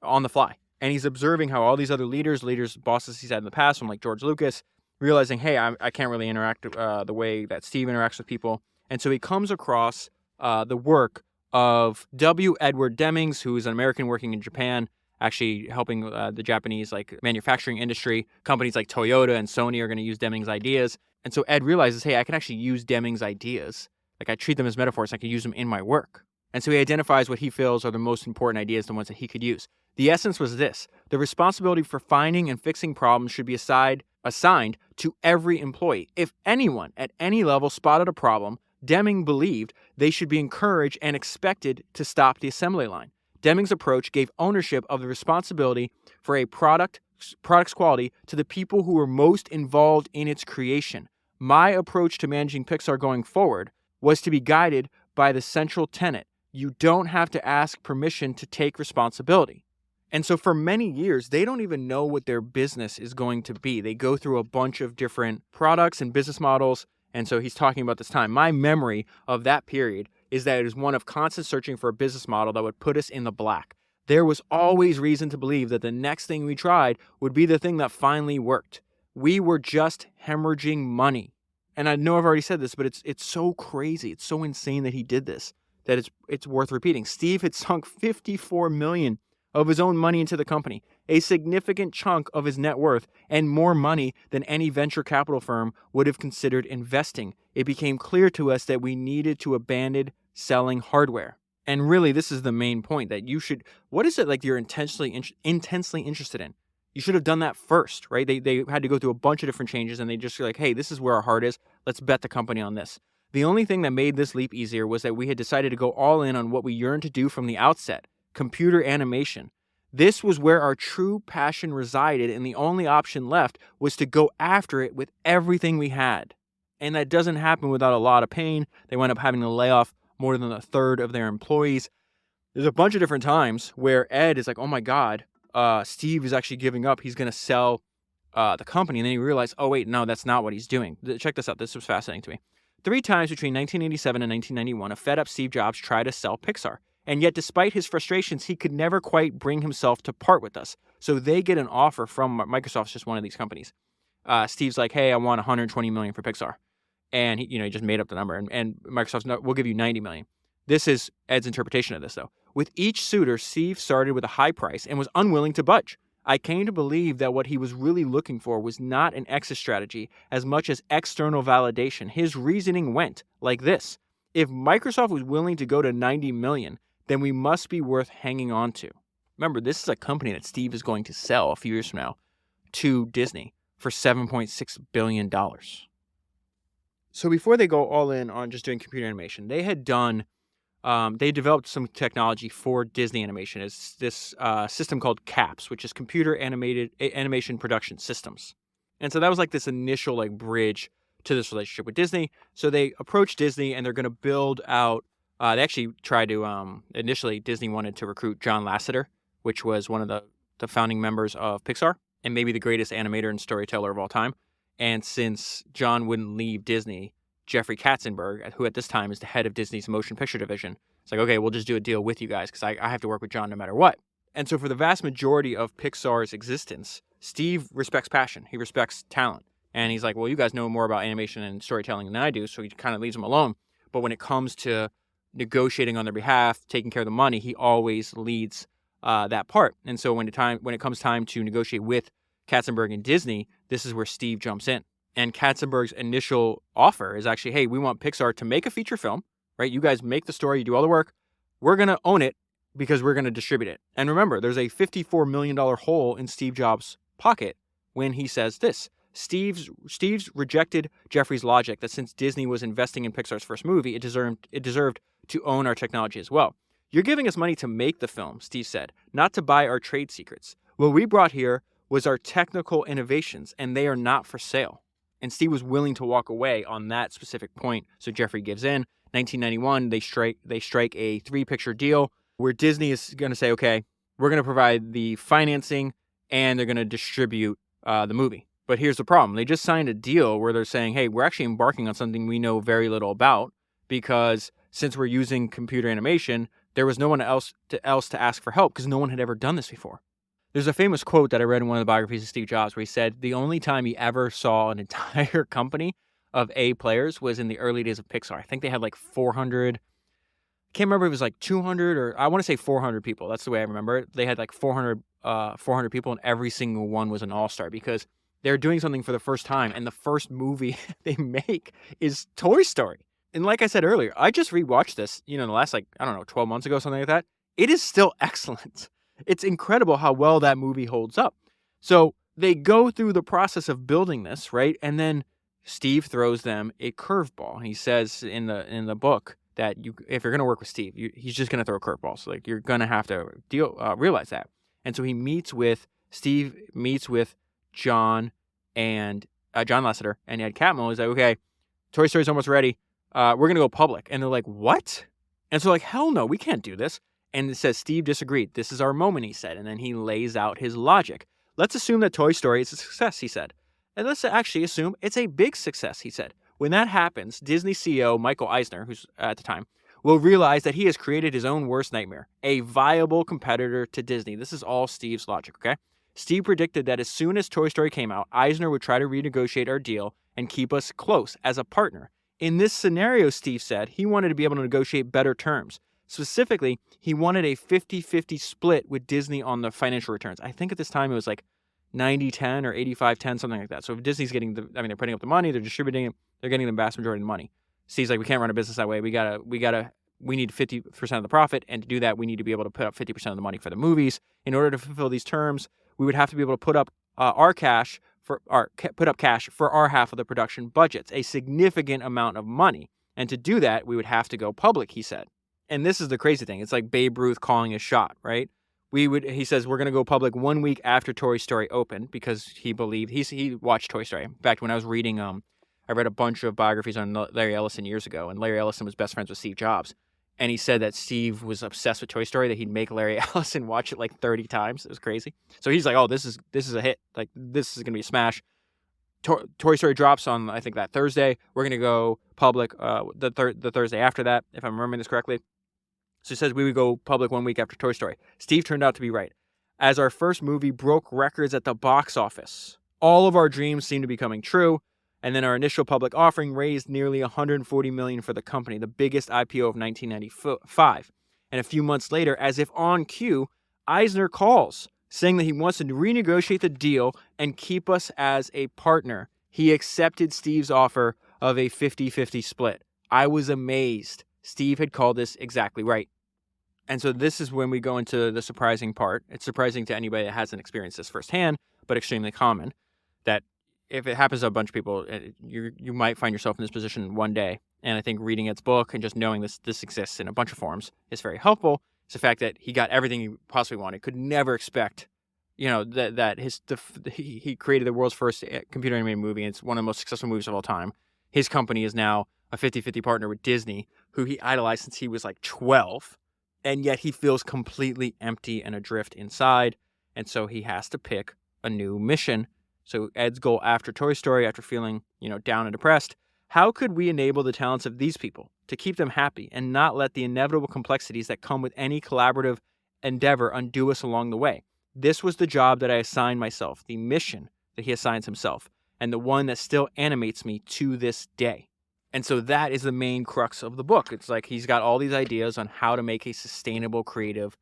on the fly. And he's observing how all these other leaders, bosses he's had in the past, from like George Lucas, realizing, hey, I can't really interact the way that Steve interacts with people. And so he comes across the work of W. Edward Demings, who is an American working in Japan, actually helping the Japanese like manufacturing industry. Companies like Toyota and Sony are going to use Demings' ideas. And so Ed realizes, hey, I can actually use Demings' ideas. Like I treat them as metaphors, I can use them in my work. And so he identifies what he feels are the most important ideas, the ones that he could use. The essence was this: the responsibility for finding and fixing problems should be assigned to every employee. If anyone at any level spotted a problem, Deming believed they should be encouraged and expected to stop the assembly line. Deming's approach gave ownership of the responsibility for a product's quality to the people who were most involved in its creation. My approach to managing Pixar going forward was to be guided by the central tenet: you don't have to ask permission to take responsibility. And so for many years, they don't even know what their business is going to be. They go through a bunch of different products and business models. And so he's talking about this time. My memory of that period is that it was one of constant searching for a business model that would put us in the black. There was always reason to believe that the next thing we tried would be the thing that finally worked. We were just hemorrhaging money. And I know I've already said this, but it's so crazy. It's so insane that he did this, that it's worth repeating. Steve had sunk $54 million of his own money into the company, a significant chunk of his net worth, and more money than any venture capital firm would have considered investing. It became clear to us that we needed to abandon selling hardware. And really, this is the main point, that you should, what is it like you're intensely interested in? You should have done that first, right? They had to go through a bunch of different changes, and they just were like, hey, this is where our heart is. Let's bet the company on this. The only thing that made this leap easier was that we had decided to go all in on what we yearned to do from the outset: computer animation. This was where our true passion resided, and the only option left was to go after it with everything we had. And that doesn't happen without a lot of pain. They wind up having to lay off more than a third of their employees. There's a bunch of different times where Ed is like, oh my God, Steve is actually giving up. He's going to sell the company. And then he realized, oh wait, no, that's not what he's doing. Check this out. This was fascinating to me. 3 times between 1987 and 1991, a fed-up Steve Jobs tried to sell Pixar. And yet, despite his frustrations, he could never quite bring himself to part with us. So they get an offer from Microsoft's just one of these companies. Steve's like, hey, I want $120 million for Pixar. And he just made up the number. And Microsoft's, no, we'll give you $90 million. This is Ed's interpretation of this, though. With each suitor, Steve started with a high price and was unwilling to budge. I came to believe that what he was really looking for was not an exit strategy as much as external validation. His reasoning went like this: if Microsoft was willing to go to $90 million, then we must be worth hanging on to. Remember, this is a company that Steve is going to sell a few years from now to Disney for $7.6 billion. So before they go all in on just doing computer animation, they had done, they developed some technology for Disney animation. It's this system called CAPS, which is Computer Animation Production Systems. And so that was like this initial like bridge to this relationship with Disney. So they approached Disney and they're going to build out. They actually tried to, initially Disney wanted to recruit John Lasseter, which was one of the founding members of Pixar and maybe the greatest animator and storyteller of all time. And since John wouldn't leave Disney, Jeffrey Katzenberg, who at this time is the head of Disney's motion picture division, it's like, okay, we'll just do a deal with you guys because I have to work with John no matter what. And so for the vast majority of Pixar's existence, Steve respects passion. He respects talent. And he's like, well, you guys know more about animation and storytelling than I do, so he kind of leaves them alone. But when it comes to negotiating on their behalf, taking care of the money, he always leads that part. And so when it comes time to negotiate with Katzenberg and Disney, this is where Steve jumps in. And Katzenberg's initial offer is actually, hey, we want Pixar to make a feature film, right? You guys make the story, you do all the work. We're going to own it because we're going to distribute it. And remember, there's a $54 million hole in Steve Jobs' pocket when he says this. Steve's rejected Jeffrey's logic that since Disney was investing in Pixar's first movie, it deserved to own our technology as well. You're giving us money to make the film, Steve said, not to buy our trade secrets. What we brought here was our technical innovations, and they are not for sale. And Steve was willing to walk away on that specific point, so Jeffrey gives in. 1991, they strike a 3-picture deal where Disney is going to say, okay, we're going to provide the financing and they're going to distribute the movie. But here's the problem. They just signed a deal where they're saying, hey, we're actually embarking on something we know very little about because since we're using computer animation, there was no one else to ask for help because no one had ever done this before. There's a famous quote that I read in one of the biographies of Steve Jobs where he said the only time he ever saw an entire company of A players was in the early days of Pixar. I think they had like 400. I can't remember if it was like 200 or I want to say 400 people. That's the way I remember it. They had like 400 people and every single one was an all-star because they're doing something for the first time. And the first movie they make is Toy Story. And like I said earlier, I just rewatched this, in the last 12 months ago, something like that. It is still excellent. It's incredible how well that movie holds up. So they go through the process of building this, right? And then Steve throws them a curveball. He says in the book that if you're going to work with Steve, he's just going to throw a curveball. So you're going to have to realize that. And so Steve meets with John and John Lasseter and Ed Catmull. He's like, okay, Toy Story's almost ready. We're going to go public. And they're like, what? And so hell no, we can't do this. And it says Steve disagreed. This is our moment, he said. And then he lays out his logic. Let's assume that Toy Story is a success, he said. And let's actually assume it's a big success, he said. When that happens, Disney CEO Michael Eisner, who's at the time, will realize that he has created his own worst nightmare, a viable competitor to Disney. This is all Steve's logic, okay? Steve predicted that as soon as Toy Story came out, Eisner would try to renegotiate our deal and keep us close as a partner. In this scenario, Steve said, he wanted to be able to negotiate better terms. Specifically, he wanted a 50-50 split with Disney on the financial returns. I think at this time it was like 90-10 or 85-10, something like that. So if Disney's getting they're putting up the money, they're distributing it, they're getting the vast majority of the money. Steve's like, we can't run a business that way. We need 50% of the profit, and to do that, we need to be able to put up 50% of the money for the movies. In order to fulfill these terms, we would have to be able to put up cash for our half of the production budgets, a significant amount of money. And to do that, we would have to go public, he said. And this is the crazy thing. It's like Babe Ruth calling a shot, right? He says, we're going to go public 1 week after Toy Story opened because he believed, he watched Toy Story. In fact, when I was reading, I read a bunch of biographies on Larry Ellison years ago, and Larry Ellison was best friends with Steve Jobs. And he said that Steve was obsessed with Toy Story, that he'd make Larry Ellison watch it like 30 times. It was crazy. So he's like, oh, this is a hit. Like, this is going to be a smash. Toy Story drops on, I think, that Thursday. We're going to go public the Thursday after that, if I'm remembering this correctly. So he says we would go public 1 week after Toy Story. Steve turned out to be right. As our first movie broke records at the box office, all of our dreams seemed to be coming true. And then our initial public offering raised nearly $140 million for the company, the biggest IPO of 1995. And a few months later, as if on cue, Eisner calls, saying that he wants to renegotiate the deal and keep us as a partner. He accepted Steve's offer of a 50-50 split. I was amazed. Steve had called this exactly right. And so this is when we go into the surprising part. It's surprising to anybody that hasn't experienced this firsthand, but extremely common, that if it happens to a bunch of people, you might find yourself in this position one day. And I think reading Ed's book and just knowing this exists in a bunch of forms is very helpful. It's the fact that he got everything he possibly wanted. Could never expect, that he created the world's first computer animated movie. And it's one of the most successful movies of all time. His company is now a 50-50 partner with Disney, who he idolized since he was like 12. And yet he feels completely empty and adrift inside. And so he has to pick a new mission. So Ed's goal after Toy Story, after feeling, down and depressed, how could we enable the talents of these people to keep them happy and not let the inevitable complexities that come with any collaborative endeavor undo us along the way? This was the job that I assigned myself, the mission that he assigns himself, and the one that still animates me to this day. And so that is the main crux of the book. It's like he's got all these ideas on how to make a sustainable, creative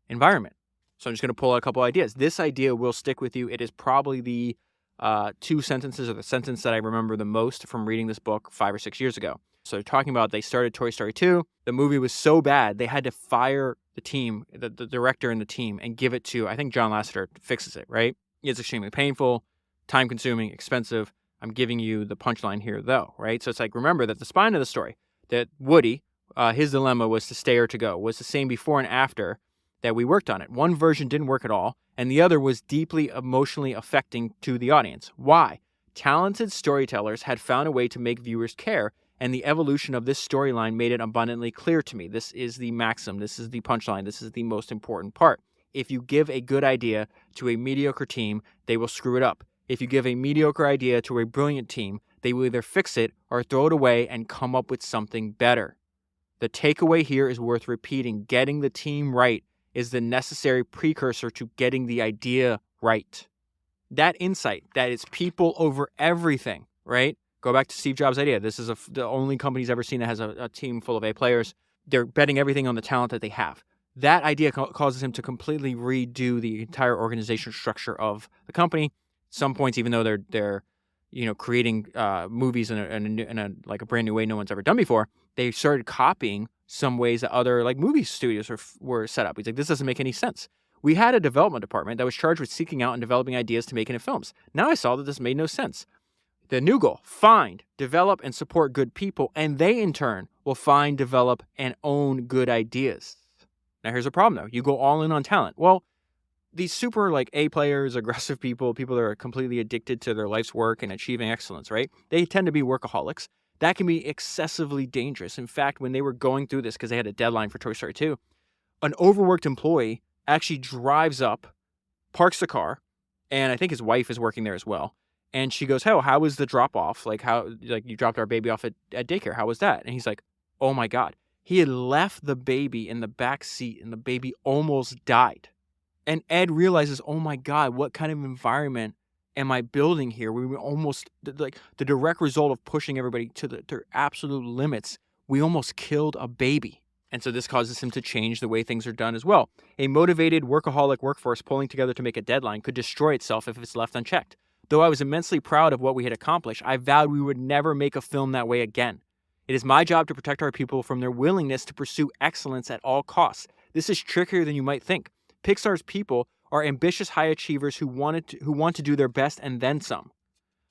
environment. So I'm just going to pull out a couple ideas. This idea will stick with you. It is probably the two sentences or the sentence that I remember the most from reading this book 5 or 6 years ago. So they're talking about they started Toy Story 2. The movie was so bad, they had to fire the team, the director and the team, and give it to, I think John Lasseter fixes it, right? It's extremely painful, time-consuming, expensive. I'm giving you the punchline here, though, right? So it's like, remember that the spine of the story, that Woody, his dilemma was to stay or to go, was the same before and after that we worked on it. One version didn't work at all, and the other was deeply emotionally affecting to the audience. Why? Talented storytellers had found a way to make viewers care, and the evolution of this storyline made it abundantly clear to me. This is the maxim. This is the punchline. This is the most important part. If you give a good idea to a mediocre team, they will screw it up. If you give a mediocre idea to a brilliant team, they will either fix it or throw it away and come up with something better. The takeaway here is worth repeating. Getting the team right is the necessary precursor to getting the idea right. That insight, that it's people over everything, right? Go back to Steve Jobs' idea. This is the only company he's ever seen that has a team full of A players. They're betting everything on the talent that they have. That idea causes him to completely redo the entire organizational structure of the company. Some points, even though they're creating movies in a like a brand new way no one's ever done before, they started copying some ways that other like movie studios were set up. He's like, this doesn't make any sense. We had a development department that was charged with seeking out and developing ideas to make into films. Now I saw that this made no sense. The new goal: find, develop, and support good people, and they in turn will find, develop, and own good ideas. Now here's a problem though. You go all in on talent. Well, these super like A players, aggressive people that are completely addicted to their life's work and achieving excellence, right? They tend to be workaholics. That can be excessively dangerous. In fact, when they were going through this, because they had a deadline for Toy Story 2, an overworked employee actually drives up, parks the car, and I think his wife is working there as well. And she goes, "Oh, how was the drop off? Like you dropped our baby off at daycare. How was that?" And he's like, "Oh my God." He had left the baby in the back seat and the baby almost died. And Ed realizes, oh my God, what kind of environment am I building here? We were almost, like, the direct result of pushing everybody to their absolute limits. We almost killed a baby. And so this causes him to change the way things are done as well. A motivated workaholic workforce pulling together to make a deadline could destroy itself if it's left unchecked. Though I was immensely proud of what we had accomplished, I vowed we would never make a film that way again. It is my job to protect our people from their willingness to pursue excellence at all costs. This is trickier than you might think. Pixar's people are ambitious high achievers who want to do their best and then some.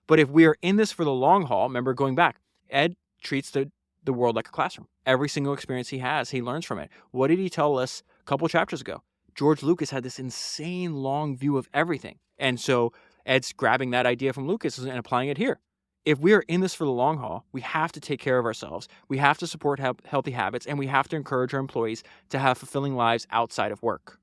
But if we are in this for the long haul, remember going back, Ed treats the world like a classroom. Every single experience he has, he learns from it. What did he tell us a couple chapters ago? George Lucas had this insane long view of everything. And so Ed's grabbing that idea from Lucas and applying it here. If we are in this for the long haul, we have to take care of ourselves. We have to support healthy habits, and we have to encourage our employees to have fulfilling lives outside of work.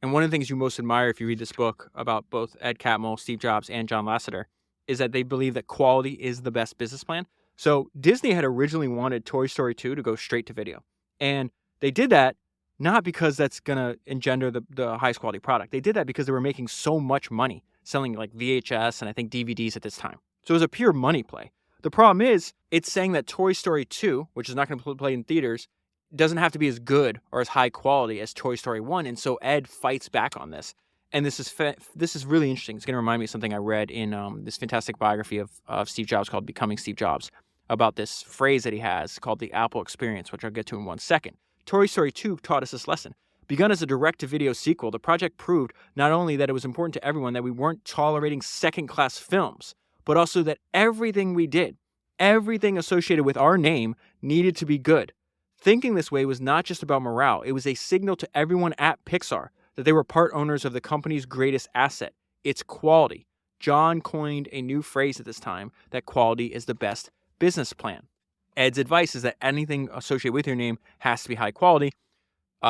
And one of the things you most admire if you read this book about both Ed Catmull, Steve Jobs, and John Lasseter is that they believe that quality is the best business plan. So Disney had originally wanted Toy Story 2 to go straight to video. And they did that not because that's going to engender the highest quality product. They did that because they were making so much money selling like VHS and I think DVDs at this time. So it was a pure money play. The problem is it's saying that Toy Story 2, which is not going to play in theaters, doesn't have to be as good or as high quality as Toy Story 1, and so Ed fights back on this. And this is really interesting. It's going to remind me of something I read in this fantastic biography of Steve Jobs called Becoming Steve Jobs, about this phrase that he has called the Apple experience, which I'll get to in one second. Toy Story 2 taught us this lesson. Begun as a direct-to-video sequel, the project proved not only that it was important to everyone that we weren't tolerating second-class films, but also that everything we did, everything associated with our name, needed to be good. Thinking this way was not just about morale. It was a signal to everyone at Pixar that they were part owners of the company's greatest asset, its quality. John coined a new phrase at this time, that quality is the best business plan. Ed's advice is that anything associated with your name has to be high quality.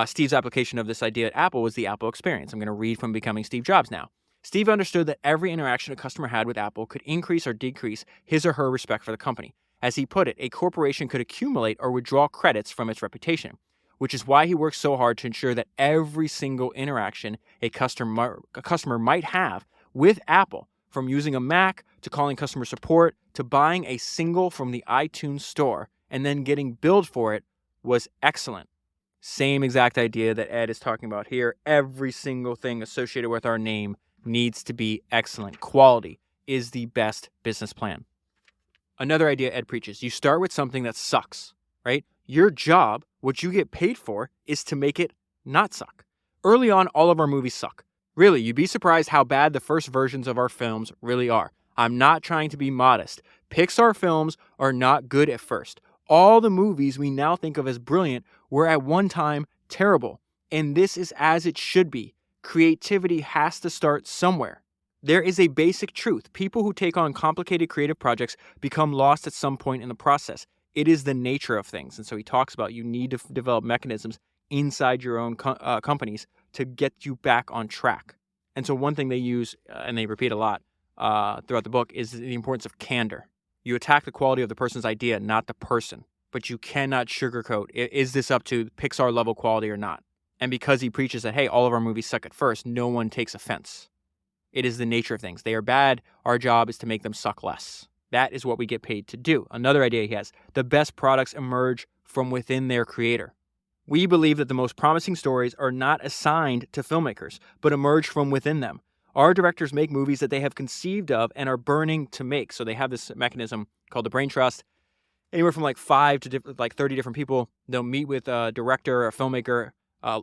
Steve's application of this idea at Apple was the Apple experience. I'm going to read from Becoming Steve Jobs now. Steve understood that every interaction a customer had with Apple could increase or decrease his or her respect for the company. As he put it, a corporation could accumulate or withdraw credits from its reputation, which is why he works so hard to ensure that every single interaction a customer might have with Apple, from using a Mac to calling customer support to buying a single from the iTunes store and then getting billed for it, was excellent. Same exact idea that Ed is talking about here. Every single thing associated with our name needs to be excellent. Quality is the best business plan. Another idea Ed preaches: you start with something that sucks, right? Your job, what you get paid for, is to make it not suck. Early on, all of our movies suck. Really, you'd be surprised how bad the first versions of our films really are. I'm not trying to be modest. Pixar films are not good at first. All the movies we now think of as brilliant were at one time terrible. And this is as it should be. Creativity has to start somewhere. There is a basic truth. People who take on complicated creative projects become lost at some point in the process. It is the nature of things. And so he talks about you need to develop mechanisms inside your own companies to get you back on track. And so one thing they use, and they repeat a lot throughout the book, is the importance of candor. You attack the quality of the person's idea, not the person. But you cannot sugarcoat, is this up to Pixar level quality or not? And because he preaches that, hey, all of our movies suck at first, no one takes offense. It is the nature of things. They are bad. Our job is to make them suck less. That is what we get paid to do. Another idea he has: the best products emerge from within their creator. We believe that the most promising stories are not assigned to filmmakers, but emerge from within them. Our directors make movies that they have conceived of and are burning to make. So they have this mechanism called the brain trust. Anywhere from like 5 to 30 different people. They'll meet with a director or a filmmaker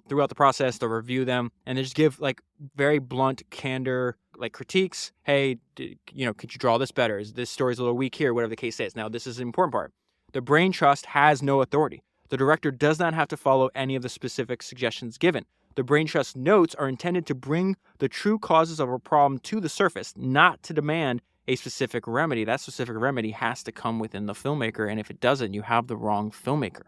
throughout the process. They'll review them and they just give like very blunt, candor like critiques. Hey, could you draw this better? This story's a little weak here, whatever the case is. Now, this is an important part. The brain trust has no authority. The director does not have to follow any of the specific suggestions given. The brain trust notes are intended to bring the true causes of a problem to the surface, not to demand a specific remedy. That specific remedy has to come within the filmmaker, and if it doesn't, you have the wrong filmmaker.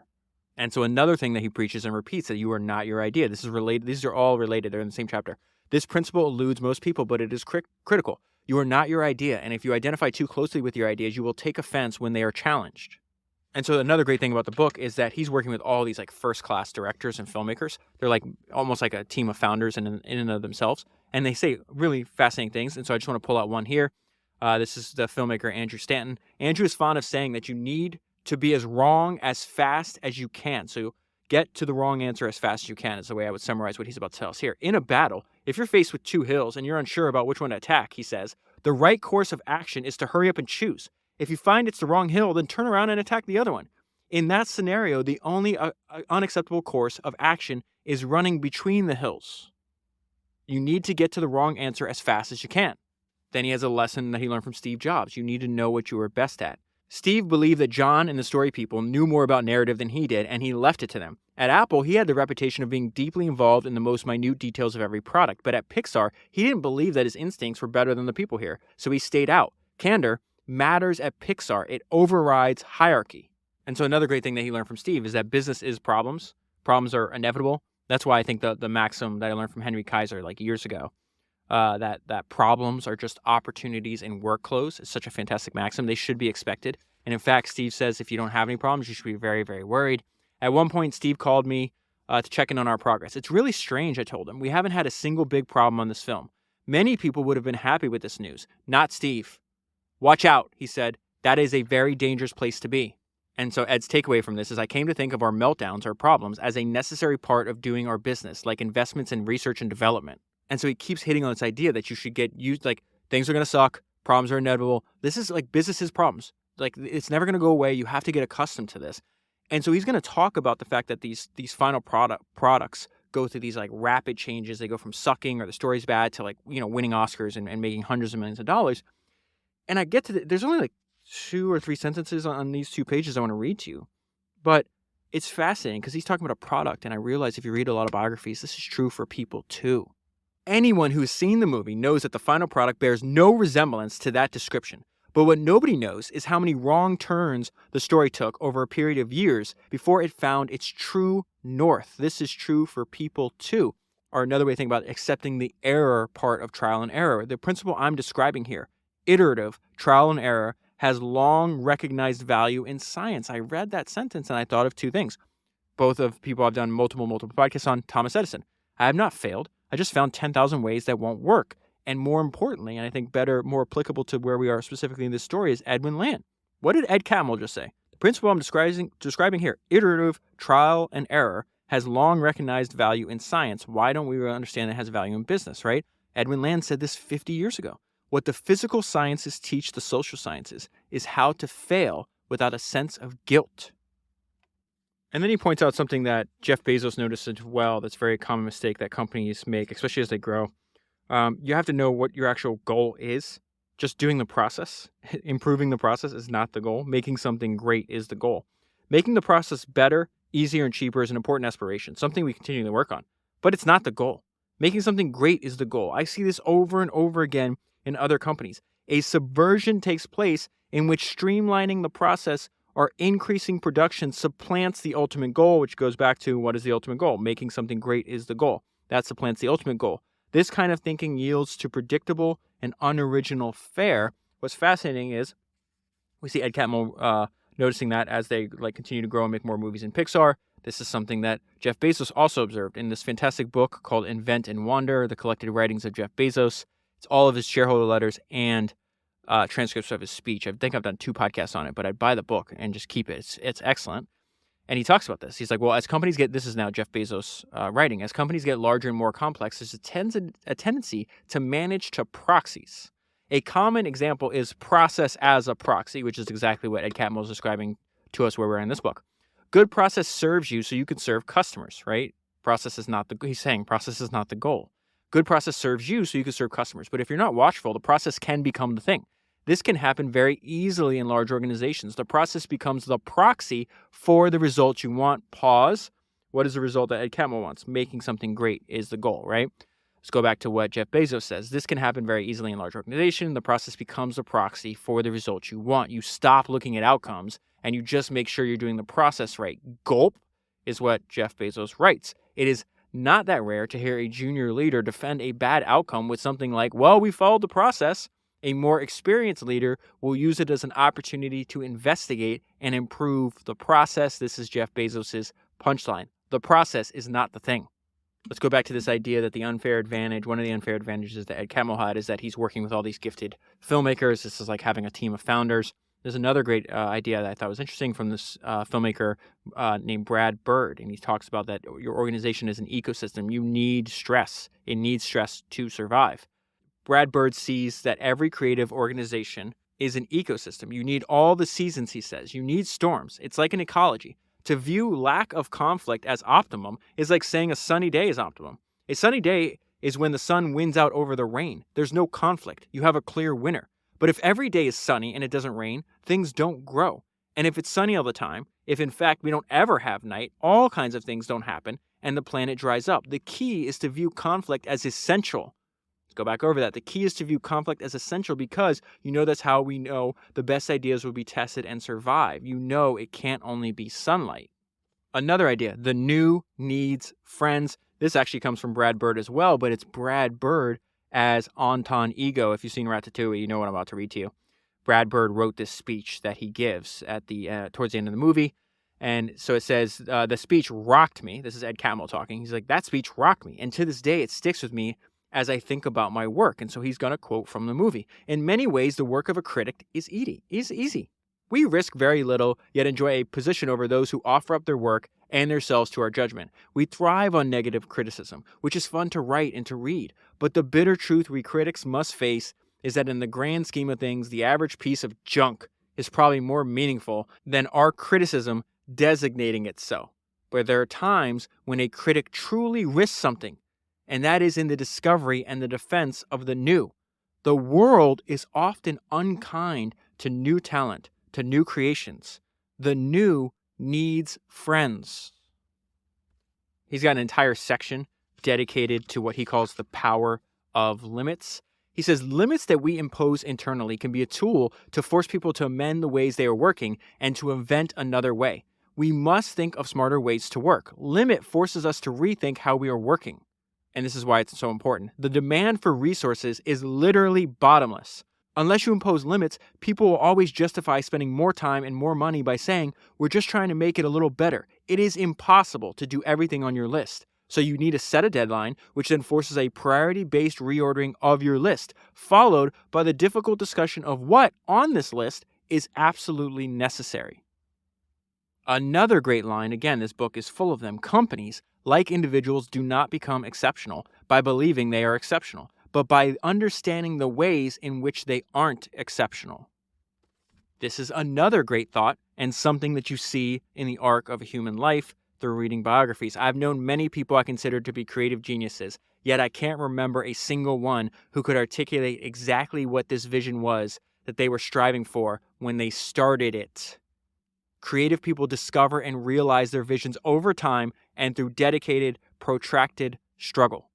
And so another thing that he preaches and repeats, that you are not your idea. This is related. These are all related. They're in the same chapter. This principle eludes most people, but it is critical. You are not your idea, and if you identify too closely with your ideas, you will take offense when they are challenged. And so another great thing about the book is that he's working with all these like first-class directors and filmmakers. They're like almost like a team of founders in and of themselves, and they say really fascinating things. And so I just want to pull out one here. This is the filmmaker Andrew Stanton. Andrew is fond of saying that you need to be as wrong as fast as you can. So get to the wrong answer as fast as you can is the way I would summarize what he's about to tell us here. In a battle, if you're faced with two hills and you're unsure about which one to attack, he says, the right course of action is to hurry up and choose. If you find it's the wrong hill, then turn around and attack the other one. In that scenario, the only unacceptable course of action is running between the hills. You need to get to the wrong answer as fast as you can. Then he has a lesson that he learned from Steve Jobs. You need to know what you are best at. Steve believed that John and the story people knew more about narrative than he did, and he left it to them. At Apple, he had the reputation of being deeply involved in the most minute details of every product, but at Pixar, he didn't believe that his instincts were better than the people here, so he stayed out. Candor matters at Pixar. It overrides hierarchy. And so another great thing that he learned from Steve is that business is problems. Problems are inevitable. That's why I think the maxim that I learned from Henry Kaiser like years ago, that problems are just opportunities in workflows, is such a fantastic maxim. They should be expected. And in fact, Steve says if you don't have any problems, you should be very, very worried. At one point, Steve called me to check in on our progress. It's really strange, I told him. We haven't had a single big problem on this film. Many people would have been happy with this news. Not Steve. Watch out, he said. That is a very dangerous place to be. And so Ed's takeaway from this is I came to think of our meltdowns, our problems, as a necessary part of doing our business, like investments in research and development. And so he keeps hitting on this idea that you should get used, like things are going to suck, problems are inevitable. This is like business's problems. Like it's never going to go away. You have to get accustomed to this. And so he's going to talk about the fact that these final products go through these like rapid changes. They go from sucking or the story's bad to like, winning Oscars and making hundreds of millions of dollars. And I get to there's only like 2 or 3 sentences on these 2 pages I want to read to you. But it's fascinating because he's talking about a product. And I realize if you read a lot of biographies, this is true for people too. Anyone who's seen the movie knows that the final product bears no resemblance to that description. But what nobody knows is how many wrong turns the story took over a period of years before it found its true north. This is true for people too, or another way to think about accepting the error part of trial and error. The principle I'm describing here, iterative trial and error, has long recognized value in science. I read that sentence and I thought of two things. Both of people I've done multiple podcasts on. Thomas Edison. I have not failed. I just found 10,000 ways that won't work. And more importantly, and I think better, more applicable to where we are specifically in this story, is Edwin Land. What did Ed Catmull just say? The principle I'm describing here, iterative trial and error, has long recognized value in science. Why don't we understand it has value in business, right? Edwin Land said this 50 years ago. What the physical sciences teach the social sciences is how to fail without a sense of guilt. And then he points out something that Jeff Bezos noticed as well. That's a very common mistake that companies make, especially as they grow. You have to know what your actual goal is. Just doing the process, improving the process is not the goal. Making something great is the goal. Making the process better, easier, and cheaper is an important aspiration, something we continually work on. But it's not the goal. Making something great is the goal. I see this over and over again in other companies. A subversion takes place in which streamlining the process or increasing production supplants the ultimate goal, which goes back to what is the ultimate goal? Making something great is the goal. That supplants the ultimate goal. This kind of thinking yields to predictable and unoriginal fare. What's fascinating is we see Ed Catmull noticing that as they continue to grow and make more movies in Pixar. This is something that Jeff Bezos also observed in this fantastic book called Invent and Wander, the collected writings of Jeff Bezos. It's all of his shareholder letters and transcripts of his speech. I think I've done 2 podcasts on it, but I'd buy the book and just keep it. It's excellent. And he talks about this. He's like, well, as companies get, this is now Jeff Bezos writing, as companies get larger and more complex, there's a tendency to manage to proxies. A common example is process as a proxy, which is exactly what Ed Catmull is describing to us where we're in this book. Good process serves you so you can serve customers, right? He's saying process is not the goal. Good process serves you so you can serve customers. But if you're not watchful, the process can become the thing. This can happen very easily in large organizations. The process becomes the proxy for the results you want. Pause. What is the result that Ed Catmull wants? Making something great is the goal, right? Let's go back to what Jeff Bezos says. This can happen very easily in large organizations. The process becomes the proxy for the results you want. You stop looking at outcomes and you just make sure you're doing the process right. Gulp is what Jeff Bezos writes. It is not that rare to hear a junior leader defend a bad outcome with something like, well, we followed the process. A more experienced leader will use it as an opportunity to investigate and improve the process. This is Jeff Bezos' punchline. The process is not the thing. Let's go back to this idea that the unfair advantage, one of the unfair advantages that Ed Catmull had is that he's working with all these gifted filmmakers. This is like having a team of founders. There's another great idea that I thought was interesting from this filmmaker named Brad Bird, and he talks about that your organization is an ecosystem. You need stress. It needs stress to survive. Brad Bird sees that every creative organization is an ecosystem. You need all the seasons, he says. You need storms. It's like an ecology. To view lack of conflict as optimum is like saying a sunny day is optimum. A sunny day is when the sun wins out over the rain. There's no conflict. You have a clear winner. But if every day is sunny and it doesn't rain, things don't grow. And if it's sunny all the time, if in fact we don't ever have night, all kinds of things don't happen and the planet dries up. The key is to view conflict as essential. Go back over that. The key is to view conflict as essential because that's how we know the best ideas will be tested and survive. It can't only be sunlight. Another idea, the new needs friends. This actually comes from Brad Bird as well, but it's Brad Bird as Anton Ego. If you've seen Ratatouille, you know what I'm about to read to you. Brad Bird wrote this speech that he gives at the towards the end of the movie. And so it says, the speech rocked me. This is Ed Catmull talking. He's like, that speech rocked me. And to this day, it sticks with me as I think about my work. And so he's going to quote from the movie. In many ways, the work of a critic is easy. We risk very little, yet enjoy a position over those who offer up their work and themselves to our judgment. We thrive on negative criticism, which is fun to write and to read. But the bitter truth we critics must face is that in the grand scheme of things, the average piece of junk is probably more meaningful than our criticism designating it so. But there are times when a critic truly risks something, and that is in the discovery and the defense of the new. The world is often unkind to new talent, to new creations. The new needs friends. He's got an entire section dedicated to what he calls the power of limits. He says limits that we impose internally can be a tool to force people to amend the ways they are working and to invent another way. We must think of smarter ways to work. Limit forces us to rethink how we are working. And this is why it's so important. The demand for resources is literally bottomless. Unless you impose limits, people will always justify spending more time and more money by saying, we're just trying to make it a little better. It is impossible to do everything on your list. So you need to set a deadline, which then forces a priority-based reordering of your list, followed by the difficult discussion of what on this list is absolutely necessary. Another great line, again, this book is full of them. Companies, like individuals, do not become exceptional by believing they are exceptional, but by understanding the ways in which they aren't exceptional. This is another great thought and something that you see in the arc of a human life through reading biographies. I've known many people I consider to be creative geniuses, yet I can't remember a single one who could articulate exactly what this vision was that they were striving for when they started it. Creative people discover and realize their visions over time and through dedicated, protracted struggle.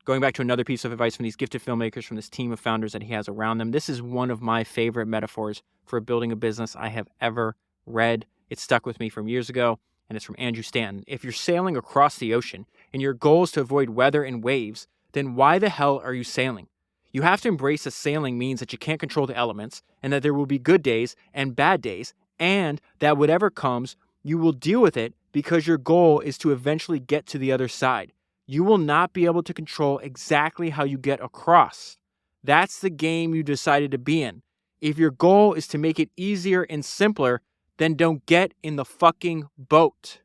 Going back to another piece of advice from these gifted filmmakers, from this team of founders that he has around them, this is one of my favorite metaphors for building a business I have ever read. It stuck with me from years ago, and it's from Andrew Stanton. If you're sailing across the ocean and your goal is to avoid weather and waves, then why the hell are you sailing? You have to embrace that sailing means that you can't control the elements and that there will be good days and bad days, and that whatever comes, you will deal with it because your goal is to eventually get to the other side. You will not be able to control exactly how you get across. That's the game you decided to be in. If your goal is to make it easier and simpler, then don't get in the fucking boat.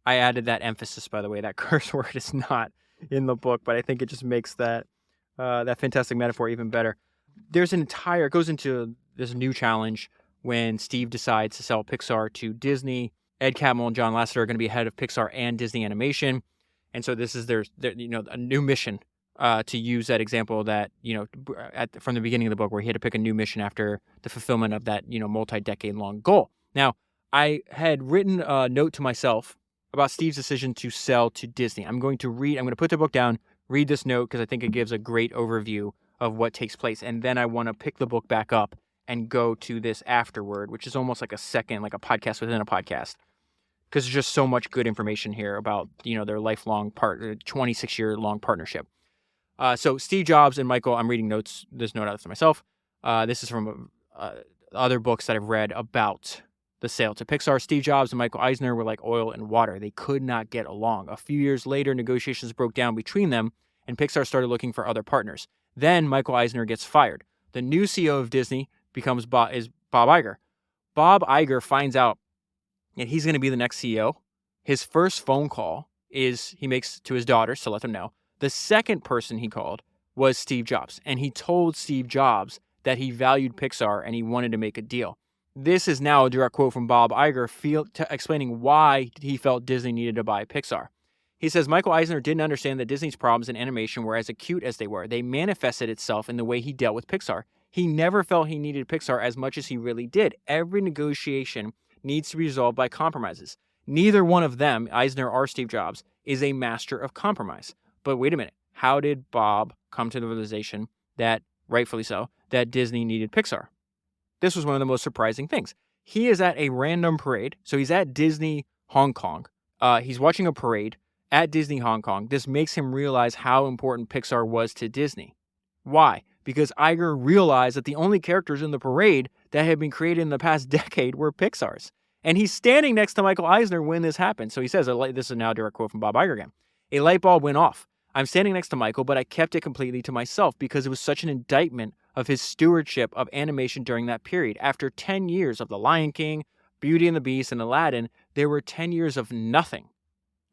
I added that emphasis, by the way. That curse word is not in the book, but I think it just makes that fantastic metaphor even better. It goes into this new challenge when Steve decides to sell Pixar to Disney. Ed Catmull and John Lasseter are going to be head of Pixar and Disney Animation. And so this is their a new mission to use that example that, from the beginning of the book where he had to pick a new mission after the fulfillment of that, multi-decade long goal. Now, I had written a note to myself about Steve's decision to sell to Disney. I'm going to put the book down, read this note because I think it gives a great overview of what takes place. And then I want to pick the book back up and go to this afterward, which is almost like a podcast within a podcast. Because there's just so much good information here about, their lifelong 26-year-long partnership. So Steve Jobs and Michael, I'm reading this note out to myself. This is from other books that I've read about the sale to Pixar. Steve Jobs and Michael Eisner were like oil and water. They could not get along. A few years later, negotiations broke down between them, and Pixar started looking for other partners. Then Michael Eisner gets fired. The new CEO of Disney is Bob Iger. Bob Iger finds out and he's going to be the next CEO. His first phone call he makes to his daughters to let them know. The second person he called was Steve Jobs, and he told Steve Jobs that he valued Pixar and he wanted to make a deal. This is now a direct quote from Bob Iger explaining why he felt Disney needed to buy Pixar. He says, Michael Eisner didn't understand that Disney's problems in animation were as acute as they were. They manifested itself in the way he dealt with Pixar. He never felt he needed Pixar as much as he really did. Every negotiation needs to be resolved by compromises. Neither one of them, Eisner or Steve Jobs, is a master of compromise. But wait a minute. How did Bob come to the realization that, rightfully so, that Disney needed Pixar? This was one of the most surprising things. He is at a random parade. So he's at Disney Hong Kong. He's watching a parade at Disney Hong Kong. This makes him realize how important Pixar was to Disney. Why? Because Iger realized that the only characters in the parade that had been created in the past decade were Pixar's. And he's standing next to Michael Eisner when this happened. So he says, this is now a direct quote from Bob Iger again. A light bulb went off. I'm standing next to Michael, but I kept it completely to myself because it was such an indictment of his stewardship of animation during that period. After 10 years of The Lion King, Beauty and the Beast, and Aladdin, there were 10 years of nothing.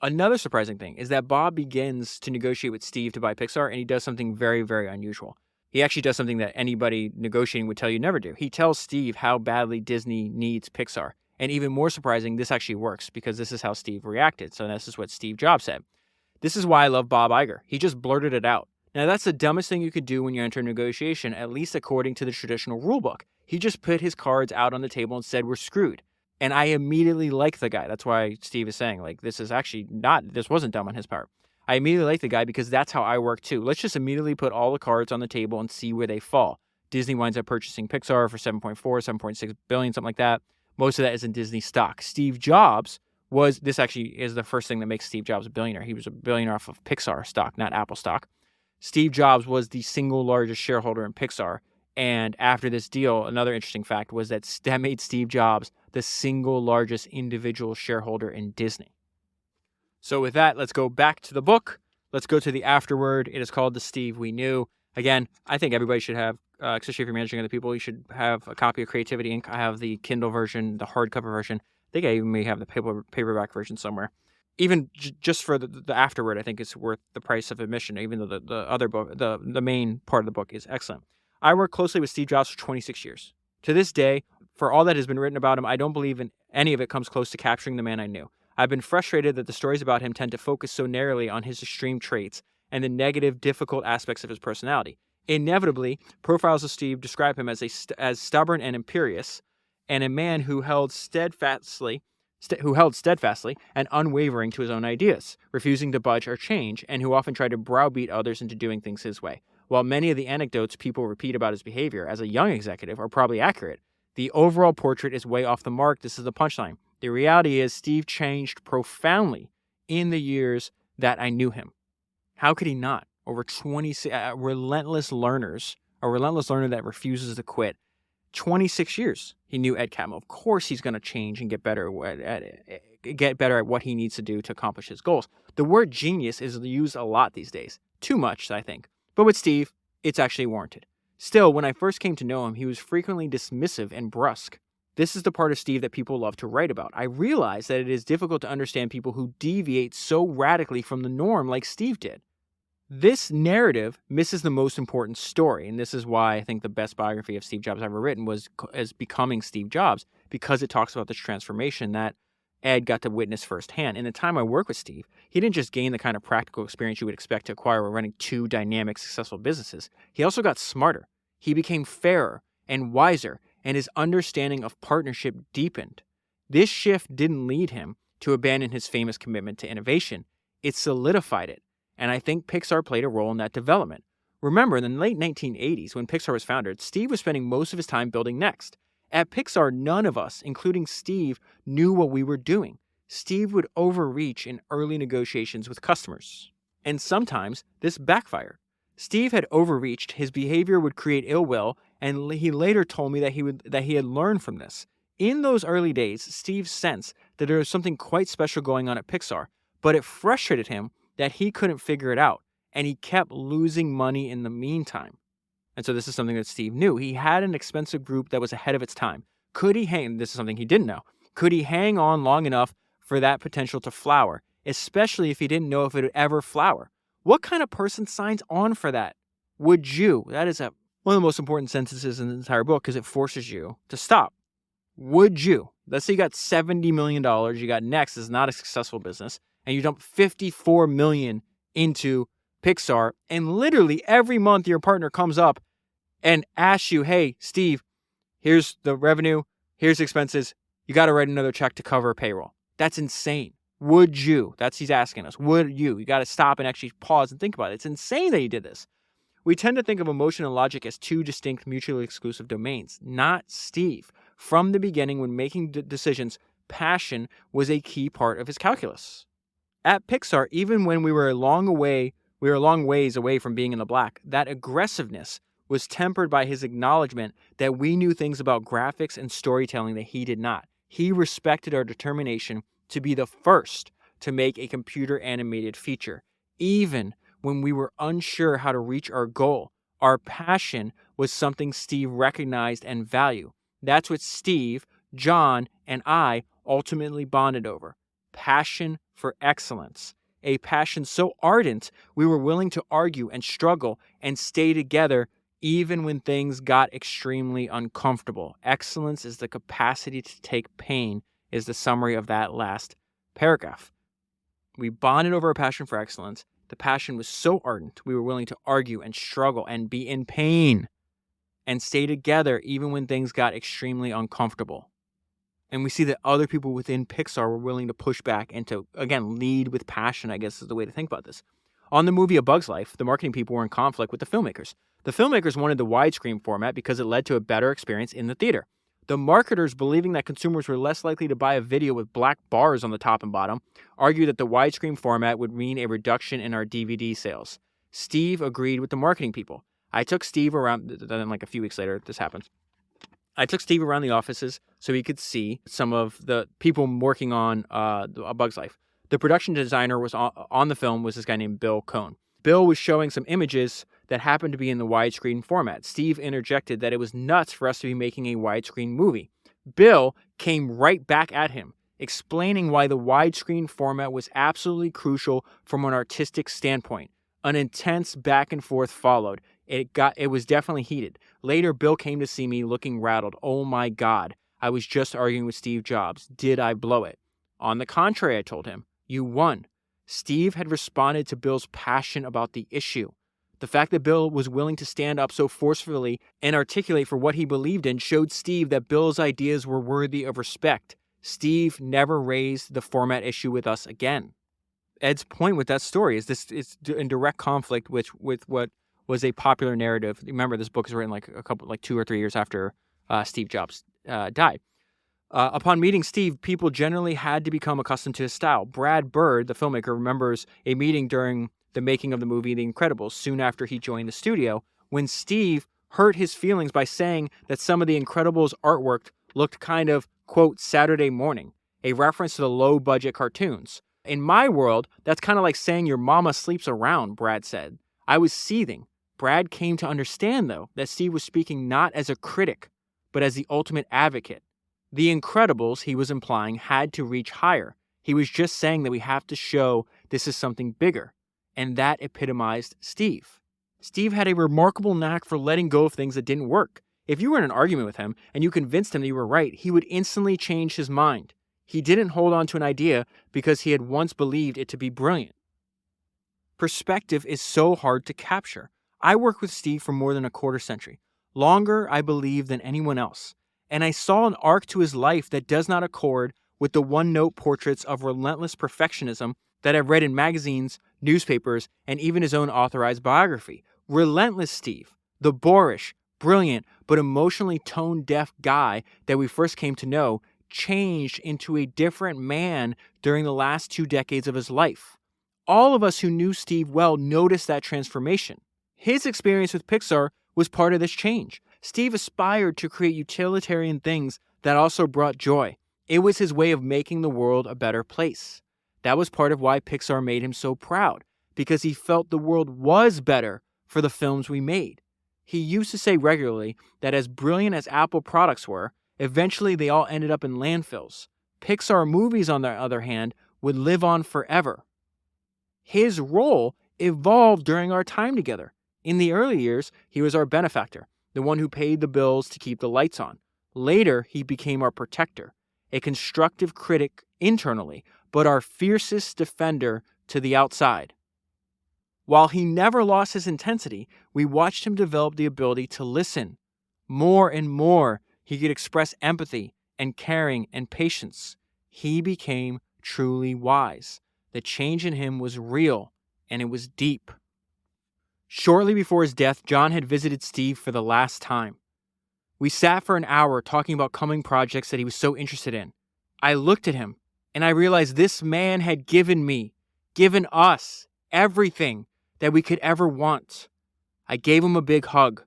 Another surprising thing is that Bob begins to negotiate with Steve to buy Pixar, and he does something very, very unusual. He actually does something that anybody negotiating would tell you never do. He tells Steve how badly Disney needs Pixar. And even more surprising, this actually works because this is how Steve reacted. So this is what Steve Jobs said. This is why I love Bob Iger. He just blurted it out. Now, that's the dumbest thing you could do when you enter a negotiation, at least according to the traditional rule book. He just put his cards out on the table and said, we're screwed. And I immediately liked the guy. That's why Steve is saying, this wasn't dumb on his part. I immediately like the guy because that's how I work too. Let's just immediately put all the cards on the table and see where they fall. Disney winds up purchasing Pixar for 7.6 billion, something like that. Most of that is in Disney stock. Steve Jobs this actually is the first thing that makes Steve Jobs a billionaire. He was a billionaire off of Pixar stock, not Apple stock. Steve Jobs was the single largest shareholder in Pixar. And after this deal, another interesting fact was that made Steve Jobs the single largest individual shareholder in Disney. So with that, let's go back to the book. Let's go to the afterword. It is called The Steve We Knew. Again, I think everybody should have, especially if you're managing other people, you should have a copy of Creativity Inc. I have the Kindle version, the hardcover version. I think I even may have the paperback version somewhere. Even just for the afterword, I think it's worth the price of admission, even though the other book, the main part of the book is excellent. I worked closely with Steve Jobs for 26 years. To this day, for all that has been written about him, I don't believe in any of it comes close to capturing the man I knew. I've been frustrated that the stories about him tend to focus so narrowly on his extreme traits and the negative, difficult aspects of his personality. Inevitably, profiles of Steve describe him as stubborn and imperious, and a man who held steadfastly and unwavering to his own ideas, refusing to budge or change, and who often tried to browbeat others into doing things his way. While many of the anecdotes people repeat about his behavior as a young executive are probably accurate, the overall portrait is way off the mark. This is the punchline. The reality is Steve changed profoundly in the years that I knew him. How could he not? Over 20 relentless learners, a relentless learner that refuses to quit. 26 years he knew Ed Catmull. Of course he's going to change and get better at what he needs to do to accomplish his goals. The word genius is used a lot these days. Too much, I think. But with Steve, it's actually warranted. Still, when I first came to know him, he was frequently dismissive and brusque. This is the part of Steve that people love to write about. I realize that it is difficult to understand people who deviate so radically from the norm like Steve did. This narrative misses the most important story, and this is why I think the best biography of Steve Jobs I've ever written was as Becoming Steve Jobs, because it talks about this transformation that Ed got to witness firsthand. In the time I worked with Steve, he didn't just gain the kind of practical experience you would expect to acquire when running two dynamic, successful businesses. He also got smarter. He became fairer and wiser, and his understanding of partnership deepened. This shift didn't lead him to abandon his famous commitment to innovation. It solidified it. And I think Pixar played a role in that development. Remember, in the late 1980s, when Pixar was founded, Steve was spending most of his time building Next. At Pixar, none of us, including Steve, knew what we were doing. Steve would overreach in early negotiations with customers. And sometimes this backfired. Steve had overreached, his behavior would create ill will, and he later told me that he had learned from this. In those early days, Steve sensed that there was something quite special going on at Pixar, but it frustrated him that he couldn't figure it out, and he kept losing money in the meantime. And so this is something that Steve knew. He had an expensive group that was ahead of its time. Could he this is something he didn't know. Could he hang on long enough for that potential to flower, especially if he didn't know if it would ever flower? What kind of person signs on for that? Would you? That is one of the most important sentences in the entire book because it forces you to stop. Would you? Let's say you got $70 million, you got Next, is not a successful business, and you dump $54 million into Pixar, and literally every month your partner comes up and asks you, hey, Steve, here's the revenue, here's expenses, you got to write another check to cover payroll. That's insane. Would you? He's asking us. Would you? You got to stop and actually pause and think about it. It's insane that you did this. We tend to think of emotion and logic as two distinct, mutually exclusive domains. Not Steve. From the beginning, when making decisions, passion was a key part of his calculus. At Pixar, even when we were a long ways away from being in the black, that aggressiveness was tempered by his acknowledgement that we knew things about graphics and storytelling that he did not. He respected our determination to be the first to make a computer-animated feature. Even when we were unsure how to reach our goal, our passion was something Steve recognized and valued. That's what Steve, John, and I ultimately bonded over. Passion for excellence. A passion so ardent, we were willing to argue and struggle and stay together even when things got extremely uncomfortable. Excellence is the capacity to take pain, is the summary of that last paragraph. We bonded over a passion for excellence. The passion was so ardent, we were willing to argue and struggle and be in pain and stay together even when things got extremely uncomfortable. And we see that other people within Pixar were willing to push back and to, again, lead with passion, I guess is the way to think about this. On the movie A Bug's Life, the marketing people were in conflict with the filmmakers. The filmmakers wanted the widescreen format because it led to a better experience in the theater. The marketers, believing that consumers were less likely to buy a video with black bars on the top and bottom, argued that the widescreen format would mean a reduction in our DVD sales. Steve agreed with the marketing people. I took Steve around, then like a few weeks later, this happens. I took Steve around the offices so he could see some of the people working on A Bug's Life. The production designer was on the film was this guy named Bill Cohn. Bill was showing some images that happened to be in the widescreen format. Steve interjected that it was nuts for us to be making a widescreen movie. Bill came right back at him, explaining why the widescreen format was absolutely crucial from an artistic standpoint. An intense back and forth followed. It was definitely heated. Later, Bill came to see me looking rattled. Oh my God, I was just arguing with Steve Jobs. Did I blow it? On the contrary, I told him, you won. Steve had responded to Bill's passion about the issue. The fact that Bill was willing to stand up so forcefully and articulate for what he believed in showed Steve that Bill's ideas were worthy of respect. Steve never raised the format issue with us again. Ed's point with that story is this is in direct conflict with what was a popular narrative. Remember, this book is written like 2 or 3 years after Steve Jobs died. Upon meeting Steve, people generally had to become accustomed to his style. Brad Bird, the filmmaker, remembers a meeting during the making of the movie The Incredibles, soon after he joined the studio, when Steve hurt his feelings by saying that some of The Incredibles artwork looked kind of, quote, Saturday morning, a reference to the low-budget cartoons. In my world, that's kind of like saying your mama sleeps around, Brad said. I was seething. Brad came to understand, though, that Steve was speaking not as a critic, but as the ultimate advocate. The Incredibles, he was implying, had to reach higher. He was just saying that we have to show this is something bigger. And that epitomized Steve. Steve had a remarkable knack for letting go of things that didn't work. If you were in an argument with him and you convinced him that you were right, he would instantly change his mind. He didn't hold on to an idea because he had once believed it to be brilliant. Perspective is so hard to capture. I worked with Steve for more than a quarter century, longer, I believe, than anyone else. And I saw an arc to his life that does not accord with the one-note portraits of relentless perfectionism that I've read in magazines, newspapers, and even his own authorized biography. Relentless Steve, the boorish, brilliant, but emotionally tone-deaf guy that we first came to know, changed into a different man during the last 2 decades of his life. All of us who knew Steve well noticed that transformation. His experience with Pixar was part of this change. Steve aspired to create utilitarian things that also brought joy. It was his way of making the world a better place. That was part of why Pixar made him so proud, because he felt the world was better for the films we made. He used to say regularly that as brilliant as Apple products were, eventually they all ended up in landfills. Pixar movies, on the other hand, would live on forever. His role evolved during our time together. In the early years, he was our benefactor, the one who paid the bills to keep the lights on. Later, he became our protector, a constructive critic internally, but our fiercest defender to the outside. While he never lost his intensity, we watched him develop the ability to listen. More and more, he could express empathy and caring and patience. He became truly wise. The change in him was real, and it was deep. Shortly before his death, John had visited Steve for the last time. We sat for an hour talking about coming projects that he was so interested in. I looked at him, and I realized this man had given us, everything that we could ever want. I gave him a big hug.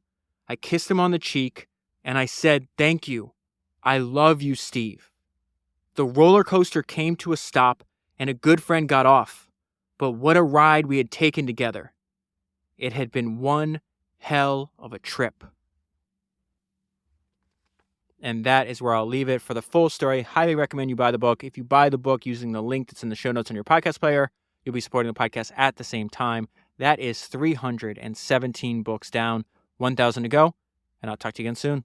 I kissed him on the cheek, and I said, "Thank you. I love you, Steve." The roller coaster came to a stop, and a good friend got off. But what a ride we had taken together. It had been one hell of a trip. And that is where I'll leave it. For the full story, highly recommend you buy the book. If you buy the book using the link that's in the show notes on your podcast player, you'll be supporting the podcast at the same time. That is 317 books down, 1,000 to go, and I'll talk to you again soon.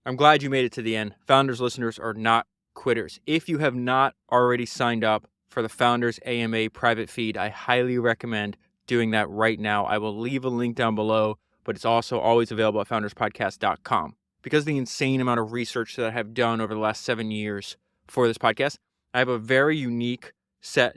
I'm glad you made it to the end. Founders listeners are not quitters. If you have not already signed up for the Founders AMA private feed, I highly recommend doing that right now. I will leave a link down below, but it's also always available at founderspodcast.com. Because of the insane amount of research that I have done over the last 7 years for this podcast, I have a very unique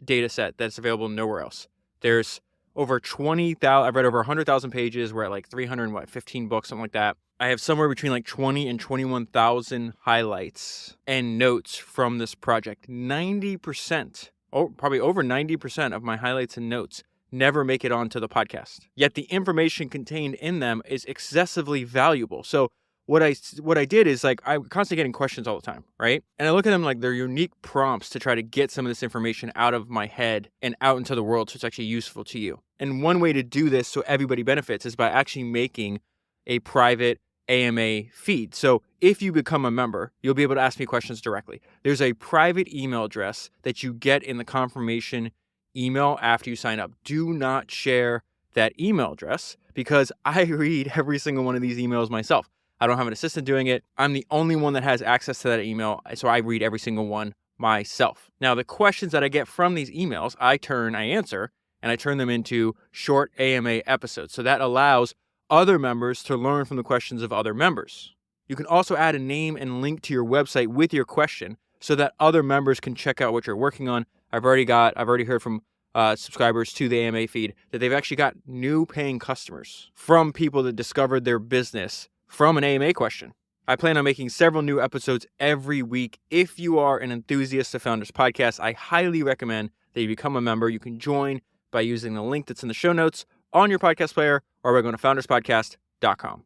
data set that's available nowhere else. There's over 20,000. I've read over 100,000 pages. We're at like 315 books, something like that. I have somewhere between like 20 and 21,000 highlights and notes from this project. 90%, probably over 90% of my highlights and notes never make it onto the podcast. Yet the information contained in them is excessively valuable. So what I did is like I'm constantly getting questions all the time, right? And I look at them like they're unique prompts to try to get some of this information out of my head and out into the world so it's actually useful to you. And one way to do this so everybody benefits is by actually making a private AMA feed. So if you become a member, you'll be able to ask me questions directly. There's a private email address that you get in the confirmation email after you sign up. Do not share that email address because I read every single one of these emails myself. I don't have an assistant doing it. I'm the only one that has access to that email, so I read every single one myself. Now, the questions that I get from these emails, I answer, and I turn them into short AMA episodes. So that allows other members to learn from the questions of other members. You can also add a name and link to your website with your question so that other members can check out what you're working on. I've already heard from subscribers to the AMA feed that they've actually got new paying customers from people that discovered their business from an AMA question. I plan on making several new episodes every week. If you are an enthusiast of Founders Podcast, I highly recommend that you become a member. You can join by using the link that's in the show notes on your podcast player or by going to founderspodcast.com.